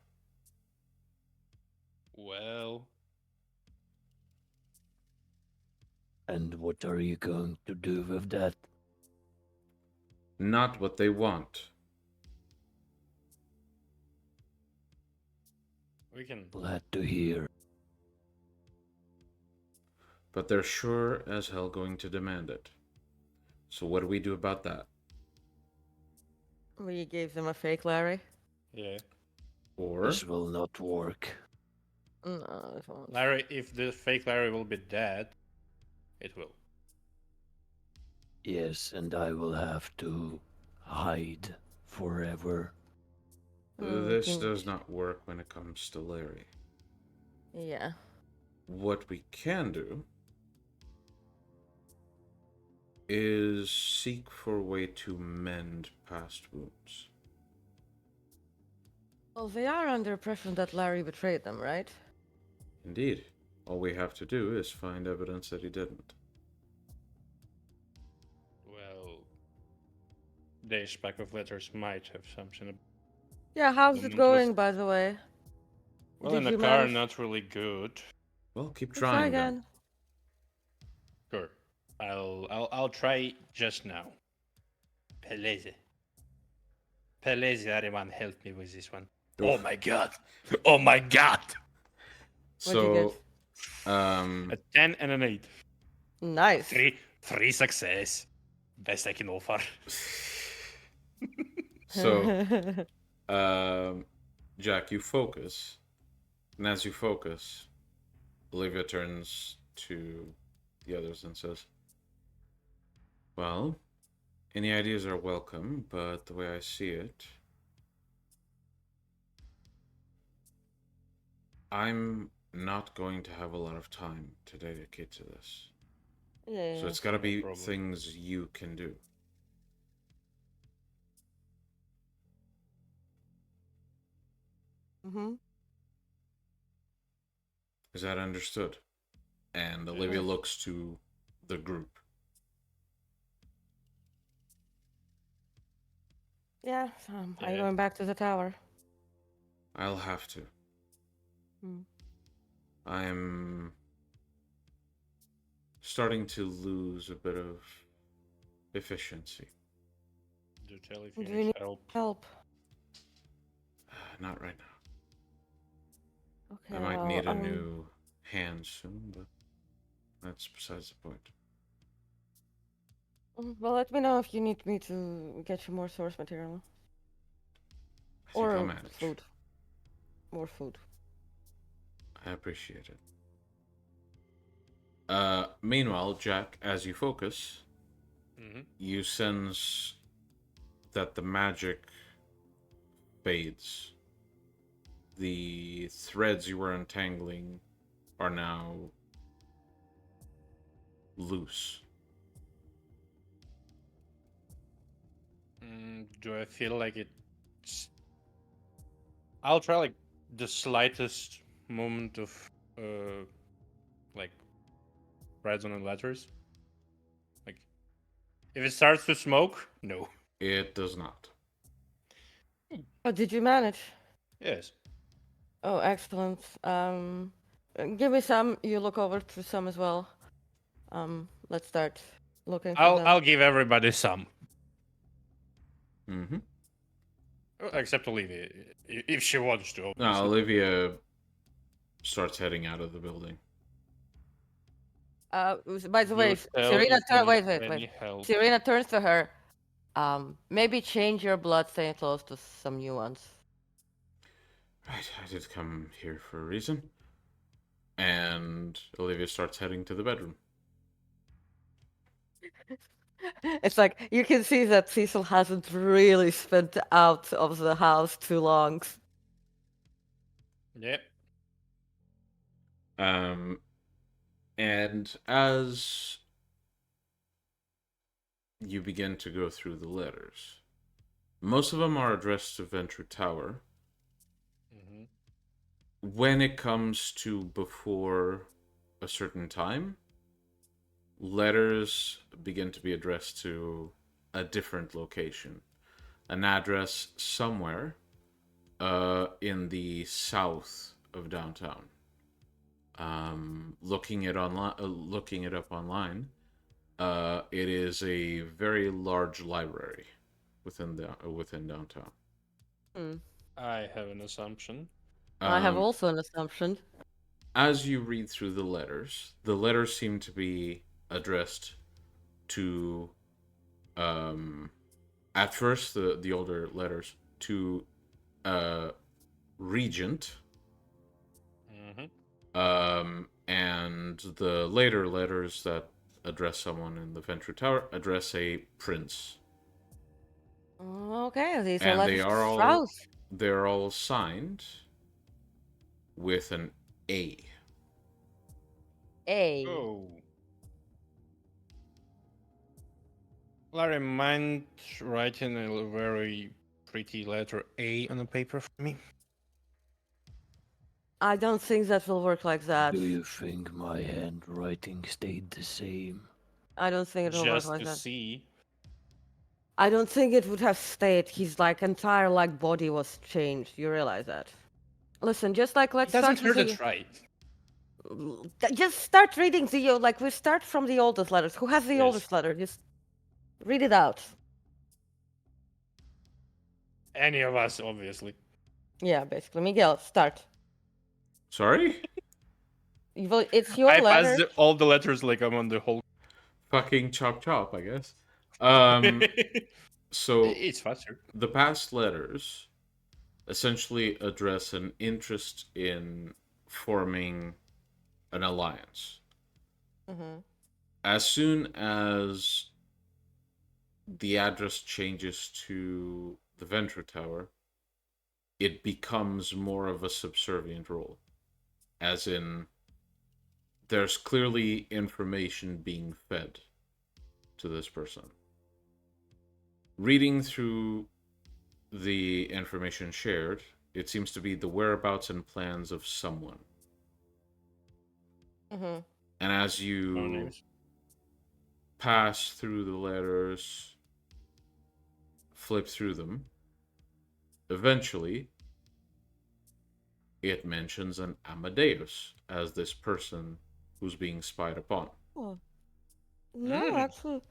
Well, And what are you going to do with that? Not what they want. we can. Glad to hear. but they're sure as hell going to demand it. So what do we do about that? We gave them a fake Larry. Yeah. Or This will not work. No, it won't. Larry, if the fake Larry will be dead, it will. Yes, and I will have to hide forever. this Can- does not work when it comes to Larry. Yeah. What we can do is seek for a way to mend past wounds. Well, they are under impression that Larry betrayed them, right? Indeed. All we have to do is find evidence that he didn't. Well, this pack of letters might have something. Yeah, how's it Delmont going, was- by the way? Well, Did in the you car, manage- not really good. Well, keep Let's try trying then. again. Sure. I'll try just now. Peleze. Peleze, everyone help me with this one. Oh Oof. my god. Oh my god. What'd you So, A 10 and an 8. Nice. Three success. Best I can offer. so, Jack, you focus, and as you focus, Olivia turns to the others and says, "Well, any ideas are welcome, but the way I see it, I'm not going to have a lot of time to dedicate to this. Yeah. So it's got to be problem. things you can do." Mm-hmm. Is that understood? And Olivia Yes. looks to the group. Yeah. Are you Yeah. going back to the tower? I'll have to. Hmm. I'm starting to lose a bit of efficiency. Do tell if you Do you need need help. help? Not right now. Okay. I might well, need a new hand soon, but that's besides the point. Well, let me know if you need me to get you more source material I think I'll or manage. food. More food. I appreciate it. Meanwhile, Jack, as you focus, Mm-hmm. you sense that the magic fades. The threads you were untangling are now loose. Do I feel like it's... I'll try like the slightest moment of like threads on the letters. Like if it starts to smoke, no. It does not. Oh, did you manage? Yes. Oh, excellent. Give me some. You look over to some as well. Let's start looking for them. I'll give everybody some. Mm-hmm. Except Olivia, if she wants to. Now, obviously. Olivia starts heading out of the building. By the way, You tell Serena, if you wait, need wait, any wait. help. Serena turns to her. Maybe change your bloodstained clothes to some new ones. Right, I did come here for a reason. And Olivia starts heading to the bedroom. It's like you can see that Cecil hasn't really spent out of the house too long. Yep. And as you begin to go through the letters, most of them are addressed to Venture Tower. Mm-hmm. When it comes to before a certain time, letters begin to be addressed to a different location, an address somewhere in the south of downtown. Looking it up online, it is a very large library within downtown. Hmm. I have an assumption. I have Um, also an assumption. as you read through the letters seem to be addressed to, at first, the older letters, to Regent, and the later letters that address someone in the Ventru Tower address a prince. Okay, these are And letters to Strauss. they're all signed with an A. A. Oh. Larry, mind writing a very pretty letter A on the paper for me? I don't think that will work like that. Do you think my handwriting stayed the same? I don't think it will work Just like to that. see. I don't think it would have stayed. His entire body was changed. You realize that? Listen, just It let's doesn't start hurt with to try. just start reading we start from the oldest letters. Who has the Yes. oldest letter? Just read it out. Any of us, obviously. Yeah, basically. Miguel, start. Sorry? It's your I letter. passed all the letters like I'm on the whole. Fucking chop chop, I guess. So It's faster. the past letters essentially address an interest in forming an alliance. Mm-hmm. As soon as the address changes to the Ventru Tower, it becomes more of a subservient role. As in, there's clearly information being fed to this person. Reading through the information shared, it seems to be the whereabouts and plans of someone. Mm-hmm. And as No you names. pass through the letters, flip through them, eventually it mentions an Amadeus as this person who's being spied upon. Oh. No, actually.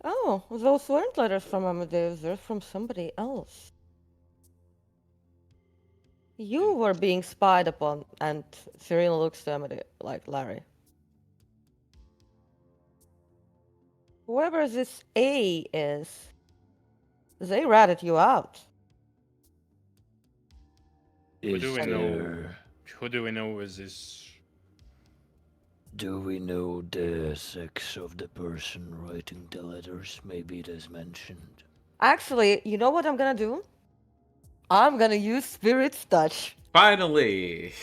Oh, those weren't letters from Amadeus. They're from somebody else. You were being spied upon, and Serena looks to Amadeus like Larry. Whoever this A is, they ratted you out. Is do we know? there... Who do we know is this? Do we know the sex of the person writing the letters? Maybe it is mentioned. Actually, you know what I'm gonna do? I'm gonna use Spirit's Touch. Finally!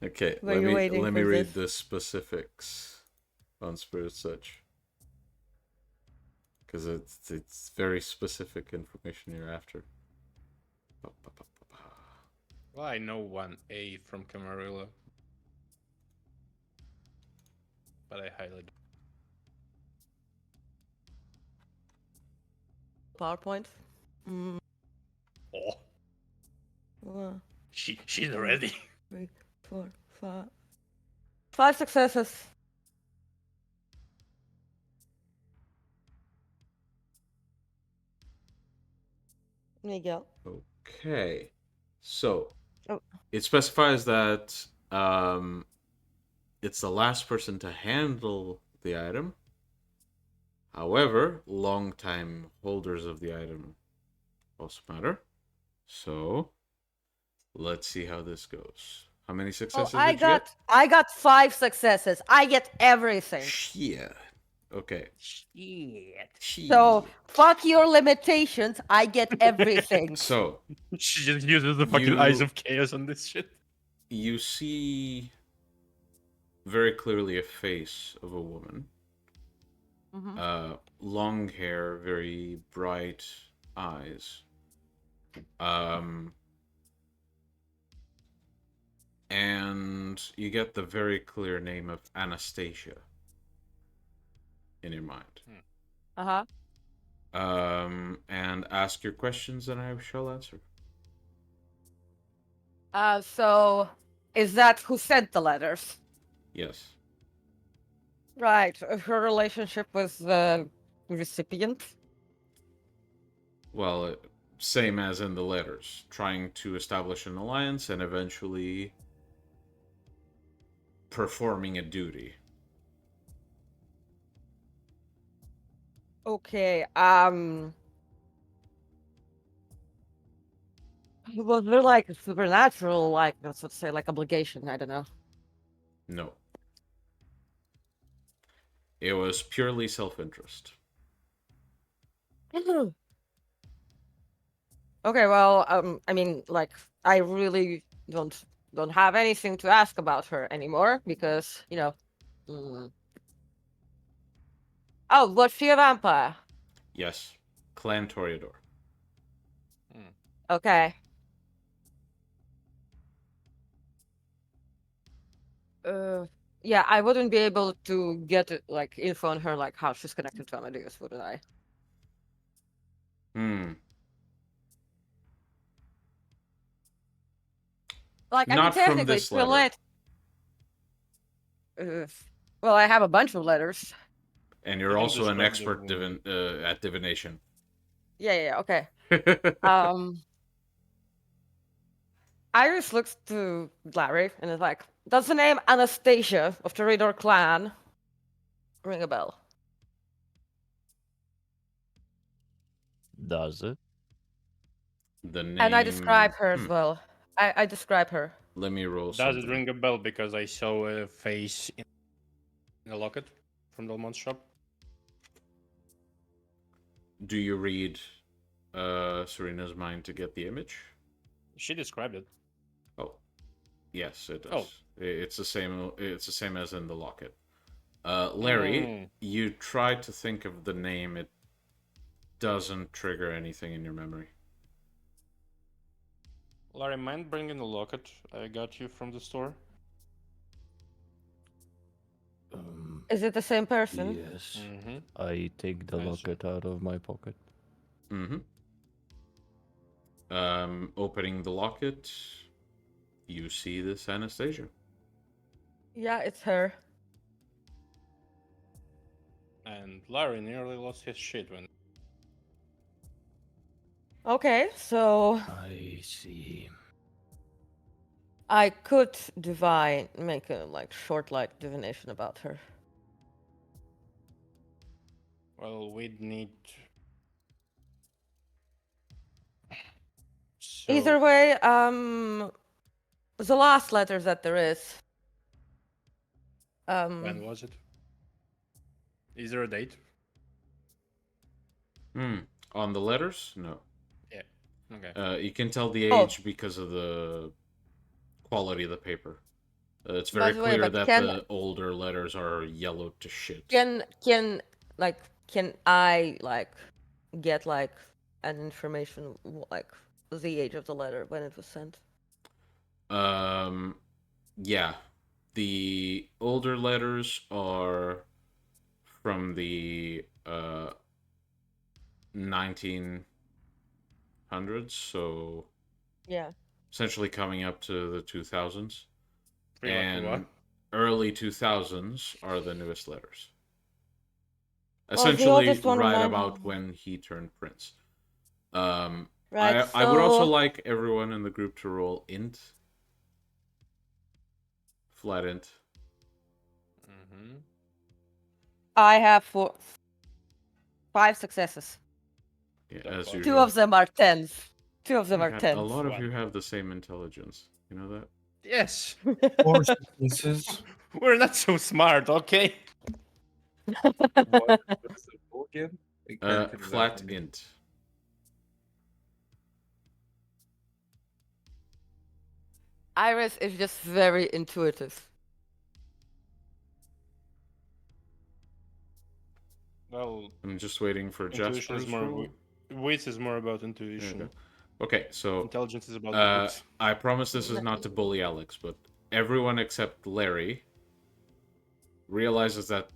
Okay, Were you waiting let me for read this? the specifics on Spirit Such. Because it's very specific information you're after. Well, I know one A from Camarilla, but I highly. PowerPoint. Oh, 1, she's ready. 3, 4, 5. 5 successes. Miguel. Okay. So, Oh. it specifies that it's the last person to handle the item. However, long-time holders of the item also matter. So, let's see how this goes. How many successes I did you get? I got 5 successes. I get everything. Shit. Okay. Shit. So fuck your limitations. I get everything. So, She just uses the fucking eyes of chaos on this shit. you see very clearly a face of a woman. Mhm. Long hair, very bright eyes. And you get the very clear name of Anastasia in your mind. Uh-huh. And ask your questions and I shall answer. So is that who sent the letters? Yes. Right. Her relationship with the recipient? Well, same as in the letters, trying to establish an alliance and eventually performing a duty. Okay. Was there like a supernatural, like let's say, like obligation? I don't know. No. It was purely self-interest. Okay, well, I mean, like, I really don't have anything to ask about her anymore because, you know. Oh, was she a vampire? Yes. Clan Toreador. Okay. Yeah, I wouldn't be able to get like info on her, like how she's connected to Amadeus, wouldn't I? Like, I mean, Not from technically, this it's letter. related. Well, I have a bunch of letters. And You you're can also an describe expert at divination. Yeah, okay. Iris looks to Larry and is like, does the name Anastasia of the Toreador clan ring a bell? Does it? The name. And I describe her as well. I describe her. Let me roll Does something. it ring a bell because I saw a face in a locket from Delmont's shop? Do you read Serena's mind to get the image? She described it. Oh, yes, it does. Oh. It's the same. It's the same as in the locket. Larry, you try to think of the name. It doesn't trigger anything in your memory. Larry, mind bringing the locket I got you from the store? Is it the same person? Yes. Mm-hmm. I take the I see. locket out of my pocket. Opening the locket, you see this Anastasia. Yeah, it's her. And Larry nearly lost his shit when. Okay, so I see. I could make a like short like divination about her. Well, we'd need. So, Either way, the last letter that there is. when was it? Is there a date? On the letters, no. Yeah. Okay. You can tell the Oh. age because of the quality of the paper. It's By very the way, clear but that can- the older letters are yellow to shit. Can I like get like an information like the age of the letter when it was sent? Yeah. The older letters are from the 1900s, so Yeah. essentially coming up to the 2000s. Pretty much And what? early 2000s are the newest letters. the Essentially, oldest one right on- about when he turned prince. Right. I would also so- like everyone in the group to roll int. Flat int. Mm-hmm. I have 5 successes. Yeah, The as fuck? usual. 2 of them are 10s. 2 of them are God, 10s. a lot of One. you have the same intelligence. You know that? Yes. Four successes. We're not so smart, okay? What is the roll again? I can't Flat remember. int. Iris is just very intuitive. Well, I'm just waiting for intuition is Jasper's more. roll. Wit is more about intuition. Okay, so Intelligence is about the books. I promise this is not to bully Alex, but everyone except Larry realizes that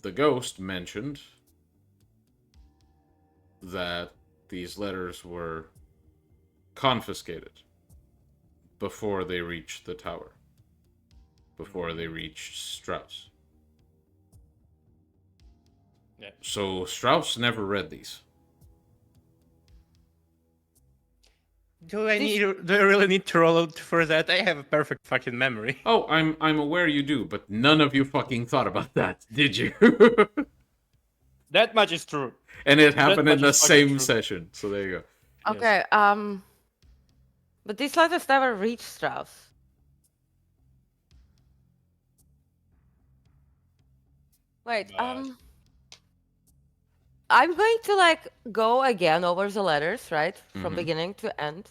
the ghost mentioned that these letters were confiscated before they reached the tower, before they reached Strauss. Yeah. So Strauss never read these. Do I really need to roll out for that? I have a perfect fucking memory. Oh, I'm aware you do, but none of you fucking thought about that, did you? That much is true. And it happened in much the is fucking same true. session, so there you go. Yes. Okay, but these letters never reach Strauss. Wait, But- I'm going to like go again over the letters, right? From Mhm. beginning to end.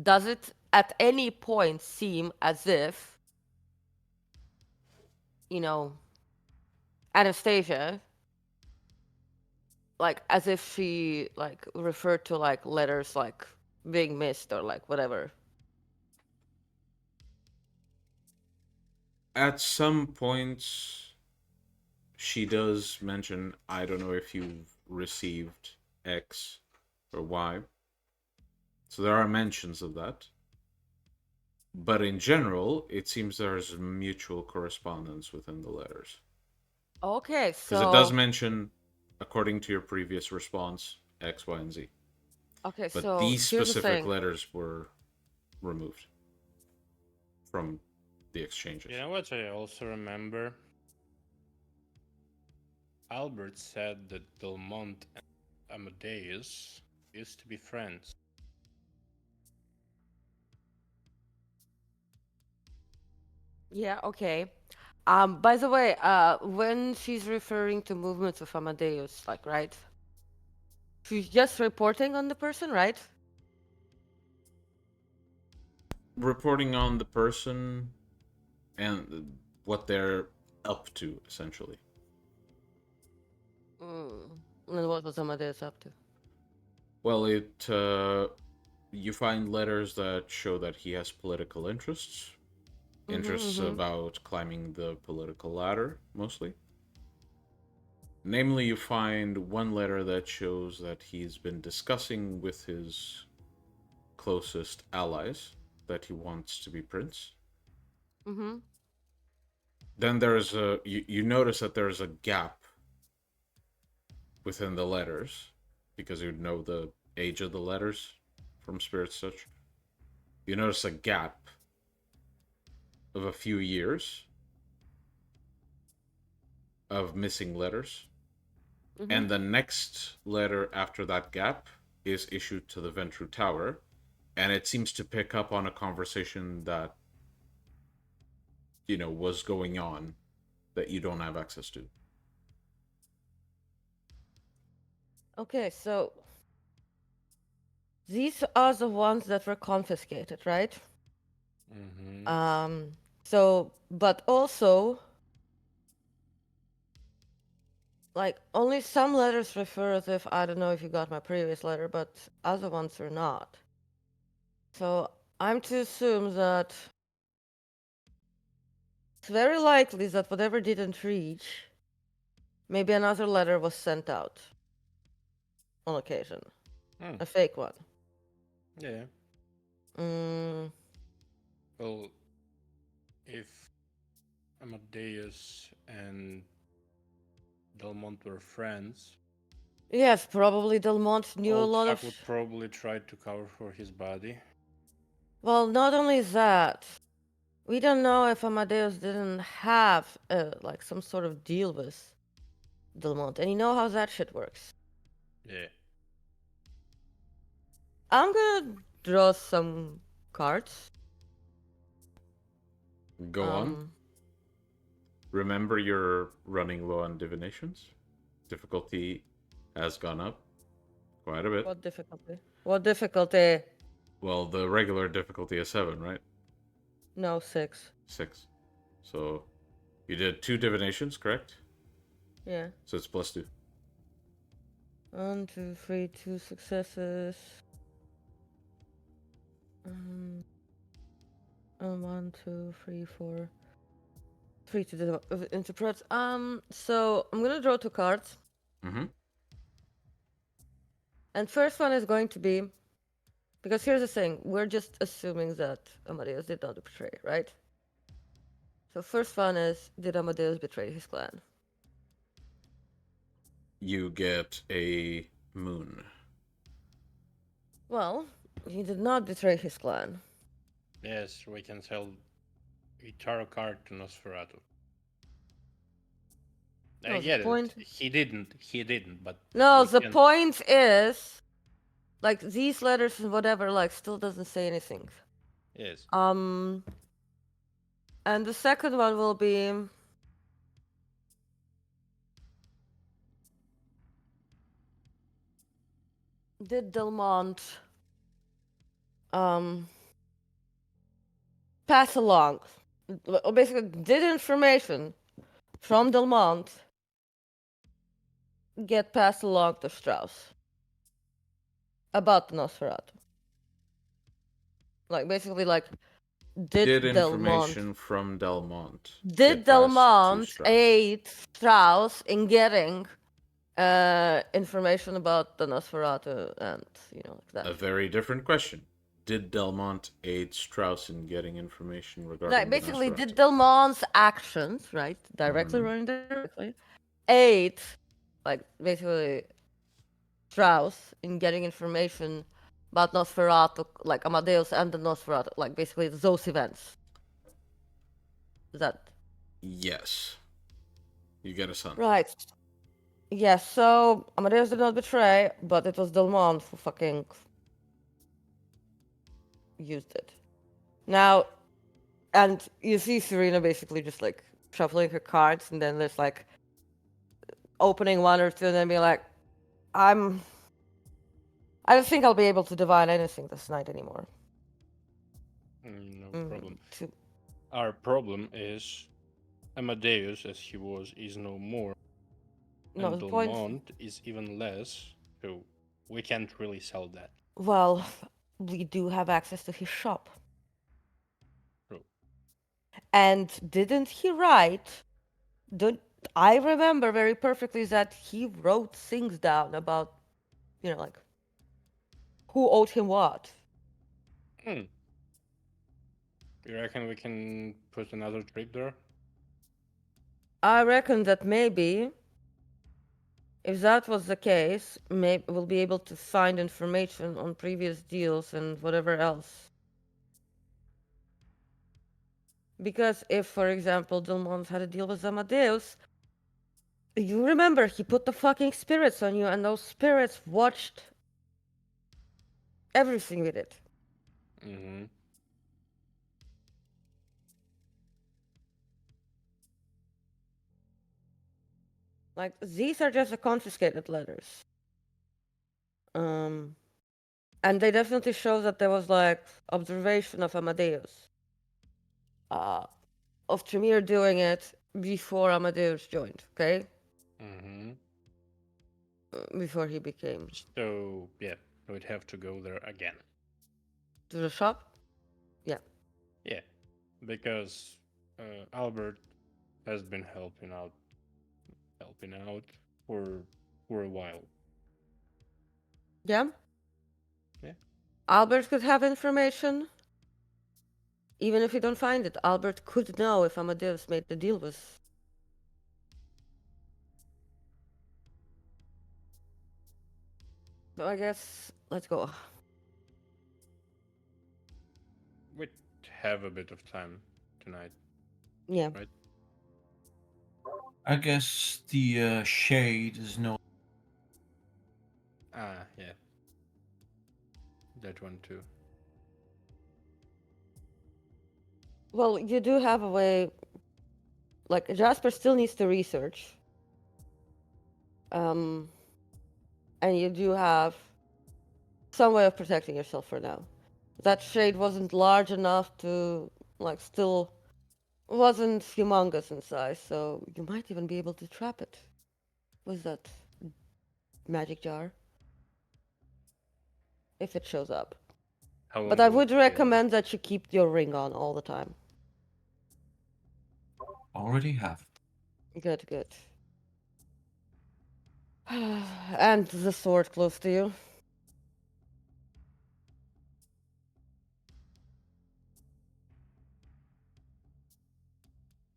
Does it at any point seem as if, you know, Anastasia, like as if she like referred to like letters like being missed or like whatever? At some points, she does mention, I don't know if you've received X or Y. So there are mentions of that. But in general, it seems there's mutual correspondence within the letters. Okay, Because it does so mention, according to your previous response, X, Y, and Z. okay, But so these here's the specific thing. letters were removed from the exchanges. You know what I also remember? Albert said that Delmont and Amadeus used to be friends. Yeah, okay. By the way, when she's referring to movements of Amadeus, like, right? She's just reporting on the person, right? Reporting on the person and what they're up to, essentially. And what was Amadeus up to? Well, you find letters that show that he has political interests. Interests about climbing the political ladder, mostly. Namely, you find one letter that shows that he's been discussing with his closest allies that he wants to be prince. Mm-hmm. Then you notice that there's a gap within the letters, because you know the age of the letters from Spirit's Touch. You notice a gap of a few years of missing letters. And the next letter after that gap is issued to the Ventru Tower, and it seems to pick up on a conversation that, was going on that you don't have access to. Okay, so these are the ones that were confiscated, right? Mm-hmm. So, but also, like, only some letters refer as if, I don't know if you got my previous letter, but other ones are not. So, I'm to assume that it's very likely that whatever didn't reach, maybe another letter was sent out on occasion. A fake one. Yeah. Mm, Well, if Amadeus and Delmont were friends, yes, probably Delmont knew a old lot fuck of. would probably try to cover for his body. Well, not only that, we don't know if Amadeus didn't have like some sort of deal with Delmont, and you know how that shit works. Yeah. I'm gonna draw some cards. Go on. Remember, you're running low on divinations. Difficulty has gone up quite a bit. What difficulty? What difficulty? Well, the regular difficulty is 7, right? No, 6. 6. So you did 2 divinations, correct? Yeah. So it's +2. 1, 2, 3, 2 successes. 1, 2, 3, 4. 3 to interpret. So I'm gonna draw 2 cards. Mm-hmm. And first one is going to be, because here's the thing, we're just assuming that Amadeus did not betray, right? So first one is, did Amadeus betray his clan? You get a moon. Well, he did not betray his clan. Yes, we can sell a tarot card to Nosferatu. I No, the get it. point. He didn't, but No, we the can. point is, like these letters and whatever, like still doesn't say anything. Yes. And the second one will be. Did Delmont pass along, basically, did information from Delmont get passed along to Strauss about the Nosferatu? Like, basically, like, Did Delmont information from Delmont did get passed to Delmont Strauss? aid Strauss in getting information about the Nosferatu and like that? A very different question. Did Delmont aid Strauss in getting information regarding Like, the basically, Nosferatu? did Delmont's actions, right, directly or indirectly, aid, like, basically, Strauss in getting information about Nosferatu, like Amadeus and the Nosferatu, like, basically, those events? Is that Yes. You get a son. right? Yes, so Amadeus did not betray, but it was Delmont who fucking used it. Now, and you see Serena basically just like shuffling her cards, and then there's like opening one or two, and then be like, I don't think I'll be able to divine anything this night anymore. No problem. Too- Our problem is Amadeus, as he was, is no more. No, And the point. Delmont is even less, so we can't really sell that. Well, we do have access to his shop. True. And didn't he write? Don't I remember very perfectly that he wrote things down about, like who owed him what. You reckon we can put another trip there? I reckon that maybe, if that was the case, maybe we'll be able to find information on previous deals and whatever else. Because if, for example, Delmont had a deal with Amadeus, you remember he put the fucking spirits on you, and those spirits watched everything with it. Mm-hmm. Like, these are just the confiscated letters. And they definitely show that there was, like, observation of Amadeus. Of Tremere doing it before Amadeus joined, okay? Mm-hmm. Before he became. So, yeah, we'd have to go there again. To the shop? Yeah. Yeah, because Albert has been helping out for a while. Yeah? Yeah. Albert could have information. Even if you don't find it, Albert could know if Amadeus made the deal with. So I guess let's go. We have a bit of time tonight. Yeah. Right. I guess the shade is no. Yeah. That one too. Well, you do have a way. Like, Jasper still needs to research. And you do have some way of protecting yourself for now. That shade wasn't large enough to, like, still wasn't humongous in size, so you might even be able to trap it with that magic jar. If it shows up. How long But I will would it stay on? recommend that you keep your ring on all the time. Already have. Good, good. And the sword close to you.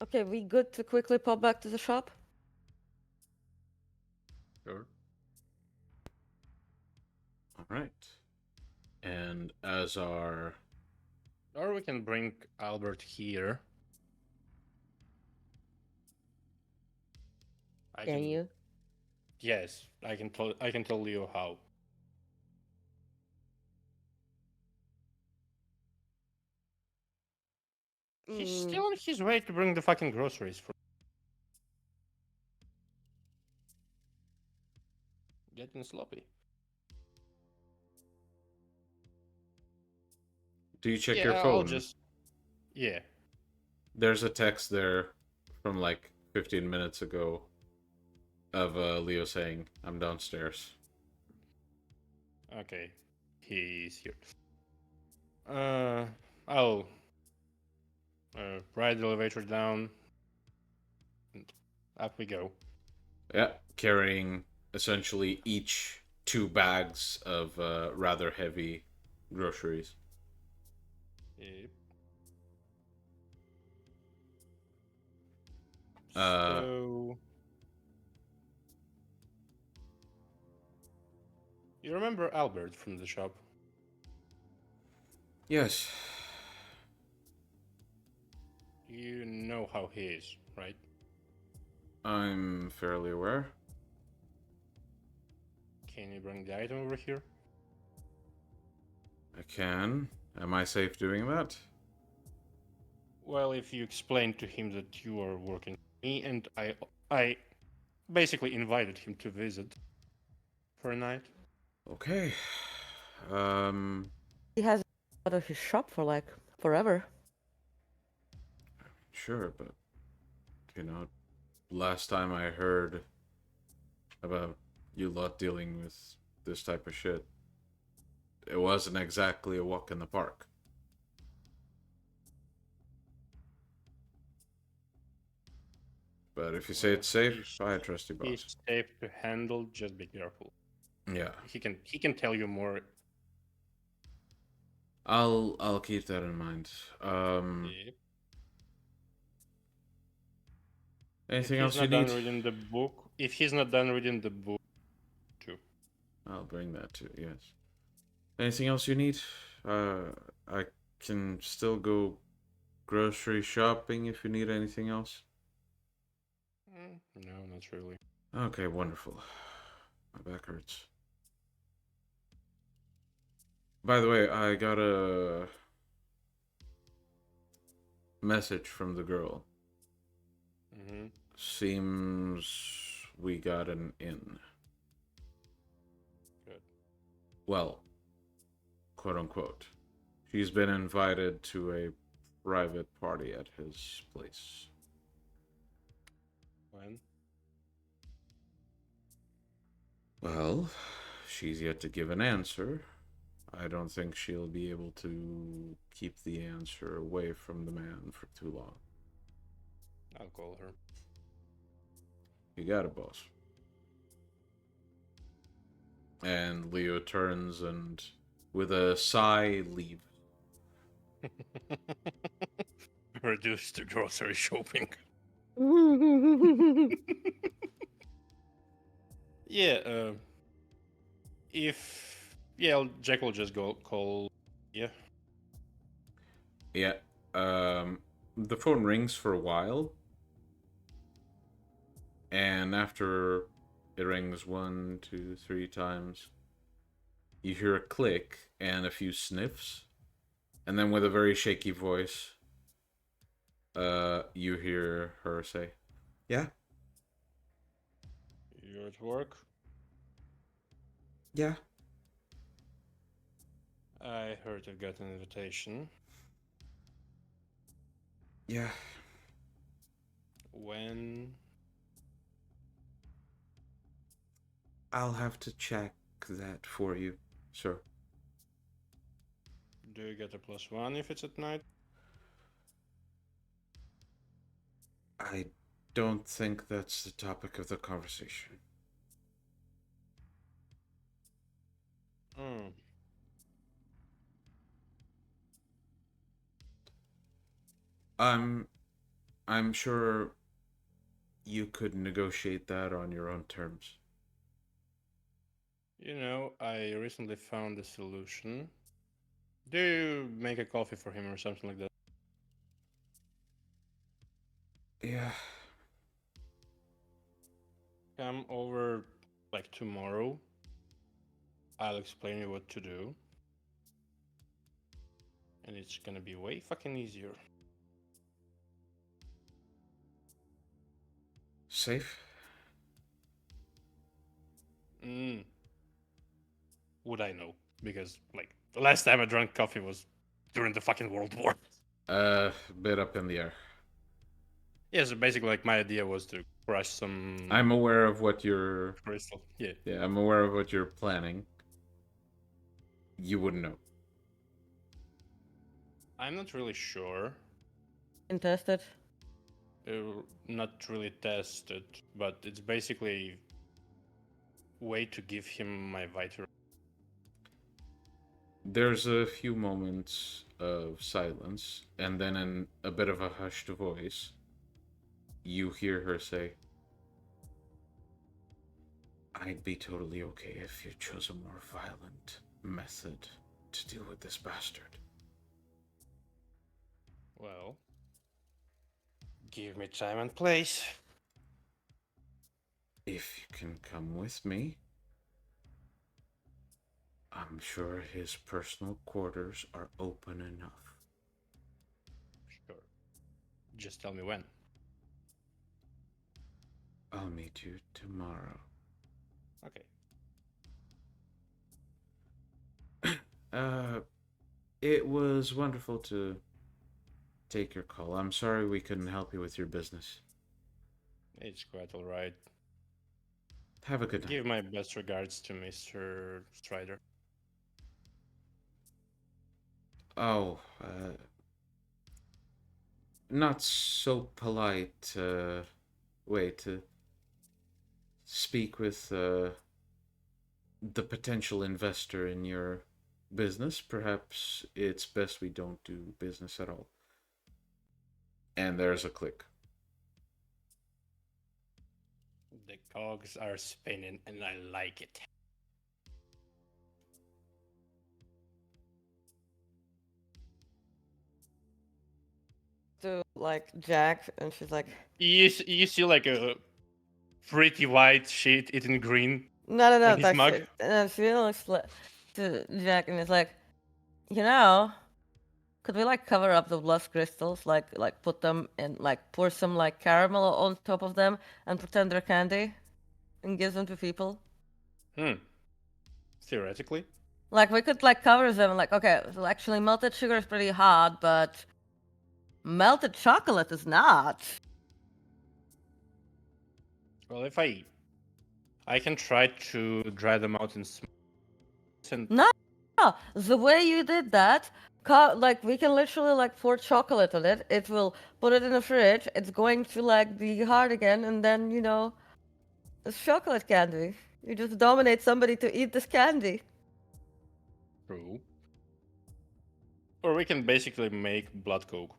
Okay, we good to quickly pop back to the shop? Sure. All right. And as our Or we can bring Albert here. Can you? Yes, I can tell you how. He's still on his way to bring the fucking groceries for. Getting sloppy. Do you check Yeah, your I'll phone? just. Yeah. There's a text there from like 15 minutes ago of Leo saying, "I'm downstairs." Okay. He's here. I'll ride the elevator down. And up we go. Yeah, carrying essentially each 2 bags of rather heavy groceries. Yep. Uh, So. You remember Albert from the shop? Yes. You know how he is, right? I'm fairly aware. Can you bring the item over here? I can. Am I safe doing that? Well, if you explain to him that you are working for me, and I basically invited him to visit for a night. Okay. He has out of his shop for like forever. Sure, but last time I heard about you lot dealing with this type of shit, it wasn't exactly a walk in the park. But if you say it's safe, I trust you, boss. He's safe to handle. Just be careful. Yeah, He can tell you more. I'll keep that in mind. Yep. Anything If else he's you not need? done reading the book, if he's not done reading the book, too. I'll bring that too. Yes. Anything else you need? I can still go grocery shopping if you need anything else. No, not really. Okay, wonderful. My back hurts. By the way, I got a message from the girl. Mm-hmm. Seems we got an in. Good. Well, quote unquote. She's been invited to a private party at his place. When? Well, she's yet to give an answer. I don't think she'll be able to keep the answer away from the man for too long. I'll call her. You got it, boss. And Leo turns and, with a sigh, leaves. Reduce the grocery shopping. Yeah, Jack will just go call. Yeah. Yeah. The phone rings for a while. And after it rings 1, 2, 3 times, you hear a click and a few sniffs. And then with a very shaky voice, you hear her say, "Yeah? You at work? Yeah. I heard you got an invitation. Yeah. When? I'll have to check that for you, sir." Do you get a +1 if it's at night? I don't think that's the topic of the conversation. Hmm. I'm sure you could negotiate that on your own terms. You know, I recently found a solution. Do make a coffee for him or something like that. Yeah. Come over like tomorrow. I'll explain you what to do. And it's gonna be way fucking easier. Safe? Would I know? Because like the last time I drank coffee was during the fucking World War. Bit up in the air. Yeah, so basically like my idea was to crush some I'm aware of what you're... crystal. Yeah. Yeah, I'm aware of what you're planning. You wouldn't know. I'm not really sure. And test it. Not really tested, but it's basically way to give him my vital. There's a few moments of silence, and then in a bit of a hushed voice, you hear her say, I'd be totally okay if you chose a more violent method to deal with this bastard. Well, give me time and place. If you can come with me, I'm sure his personal quarters are open enough. Sure. Just tell me when. I'll meet you tomorrow. Okay. It was wonderful to take your call. I'm sorry we couldn't help you with your business. It's quite alright. Have a good night. Give my best regards to Mr. Strider. Oh, not so polite way to speak with the potential investor in your business. Perhaps it's best we don't do business at all. And there's a click. The cogs are spinning and I like it. To like Jack, and she's like, You see like a pretty white shit eating green. no, On his that's mug? it. And she looks to Jack, and it's like, you know, could we like cover up the blood crystals, like put them in, like pour some like caramel on top of them, and pretend they're candy, and give them to people. Theoretically. Like we could like cover them, like okay, so actually melted sugar is pretty hard, but melted chocolate is not. Well, if I can try to dry them out in smoke. And No, the way you did that, like we can literally like pour chocolate on it. It will put it in the fridge. It's going to like be hard again, and then you know, it's chocolate candy. You just dominate somebody to eat this candy. True. Or we can basically make blood coke.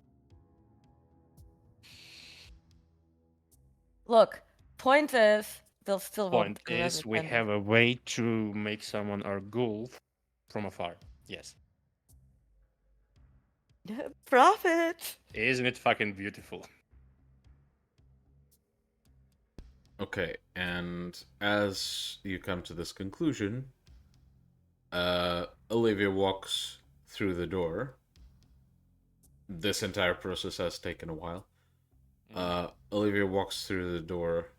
Look, point is, they'll still Point want is, we candy. have a way to make someone our ghoul from afar. Yes. Profit. Isn't it fucking beautiful? Okay, and as you come to this conclusion, Olivia walks through the door. This entire process has taken a while. Olivia walks through the door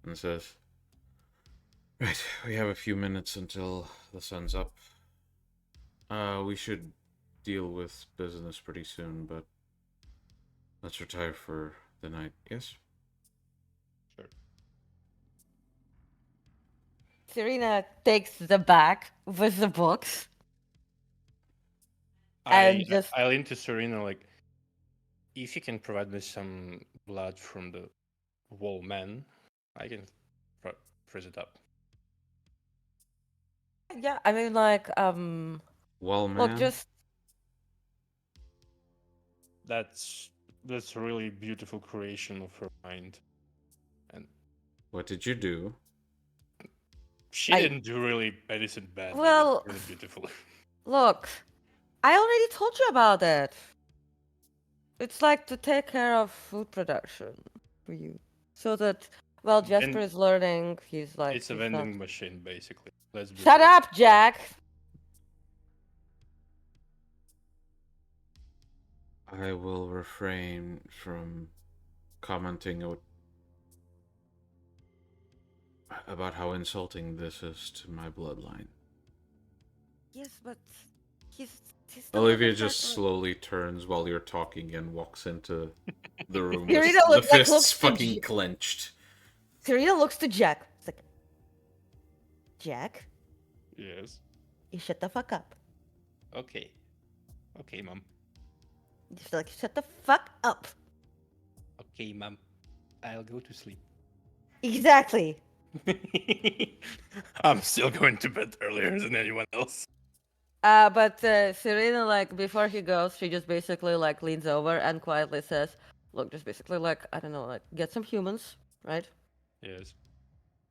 and says, right, we have a few minutes until the sun's up. We should deal with business pretty soon, but let's retire for the night, yes? Sure. Serena takes the bag with the books. And I lean to Serena like, if you can provide me some blood from the wall man, I can freeze it up. Yeah, I mean like Well, man. look, just That's a really beautiful creation of her mind. And What did you do? she I- didn't do really anything bad. Well- It's really beautiful. look, I already told you about it. It's like to take care of food production for you, so that while Jasper And is learning, he's like it's a he's vending not. machine, basically. Let's be Shut real. up, Jack. I will refrain from commenting about how insulting this is to my bloodline. Yes, but he's still Olivia living just that way. slowly turns while you're talking and walks into the room Serena with the looks like fists to fucking clenched. Serena looks to Jack. It's like, Jack, Yes. you shut the fuck up. Okay. Okay, mom. Just like shut the fuck up. Okay, mom. I'll go to sleep. Exactly. I'm still going to bed earlier than anyone else. But Serena, like before he goes, she just basically like leans over and quietly says, "Look, just basically like I don't know, like get some humans, right? Yes.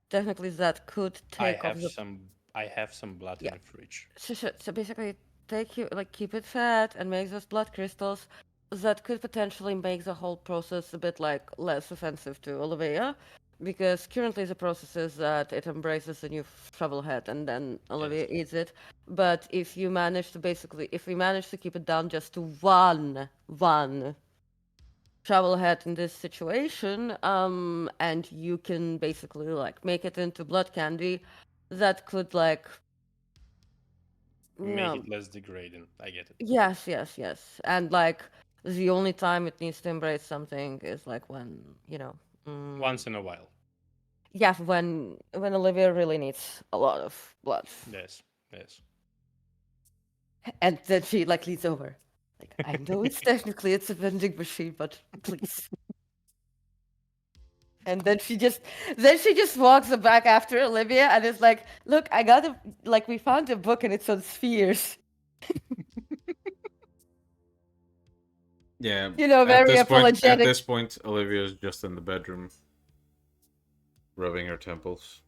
Technically, that could take off the I have some blood yeah. in the fridge. So basically, take you like keep it fed and make those blood crystals. That could potentially make the whole process a bit like less offensive to Olivia, because currently the process is that it embraces the new shovel head and then Olivia eats it. But if we manage to keep it down just to one shovel head in this situation, and you can basically like make it into blood candy, that could like Make it less degrading. I get it. Yes, yes, yes. And like the only time it needs to embrace something is like when, Once in a while. yeah, when Olivia really needs a lot of blood. Yes. Yes. And then she like leans over. Like, I know it's a vending machine, but please. And then she just walks back after Olivia and is like, look, we found a book and it's on spheres. Yeah. Very At apologetic. this point, Olivia's just in the bedroom, rubbing her temples.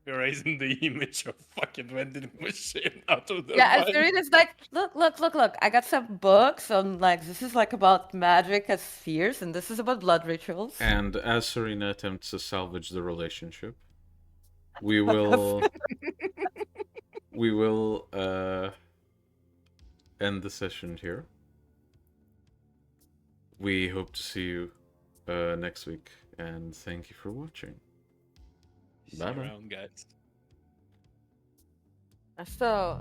You're raising the image of fucking vending machine out of their Yeah, and mind. Serena's like, look. I got some books on like this is like about magic as spheres, and this is about blood rituals. And as Serena attempts to salvage the relationship, we will end the session here. We hope to see you next week, and thank you for watching. See you Bye-bye. around, guys. So,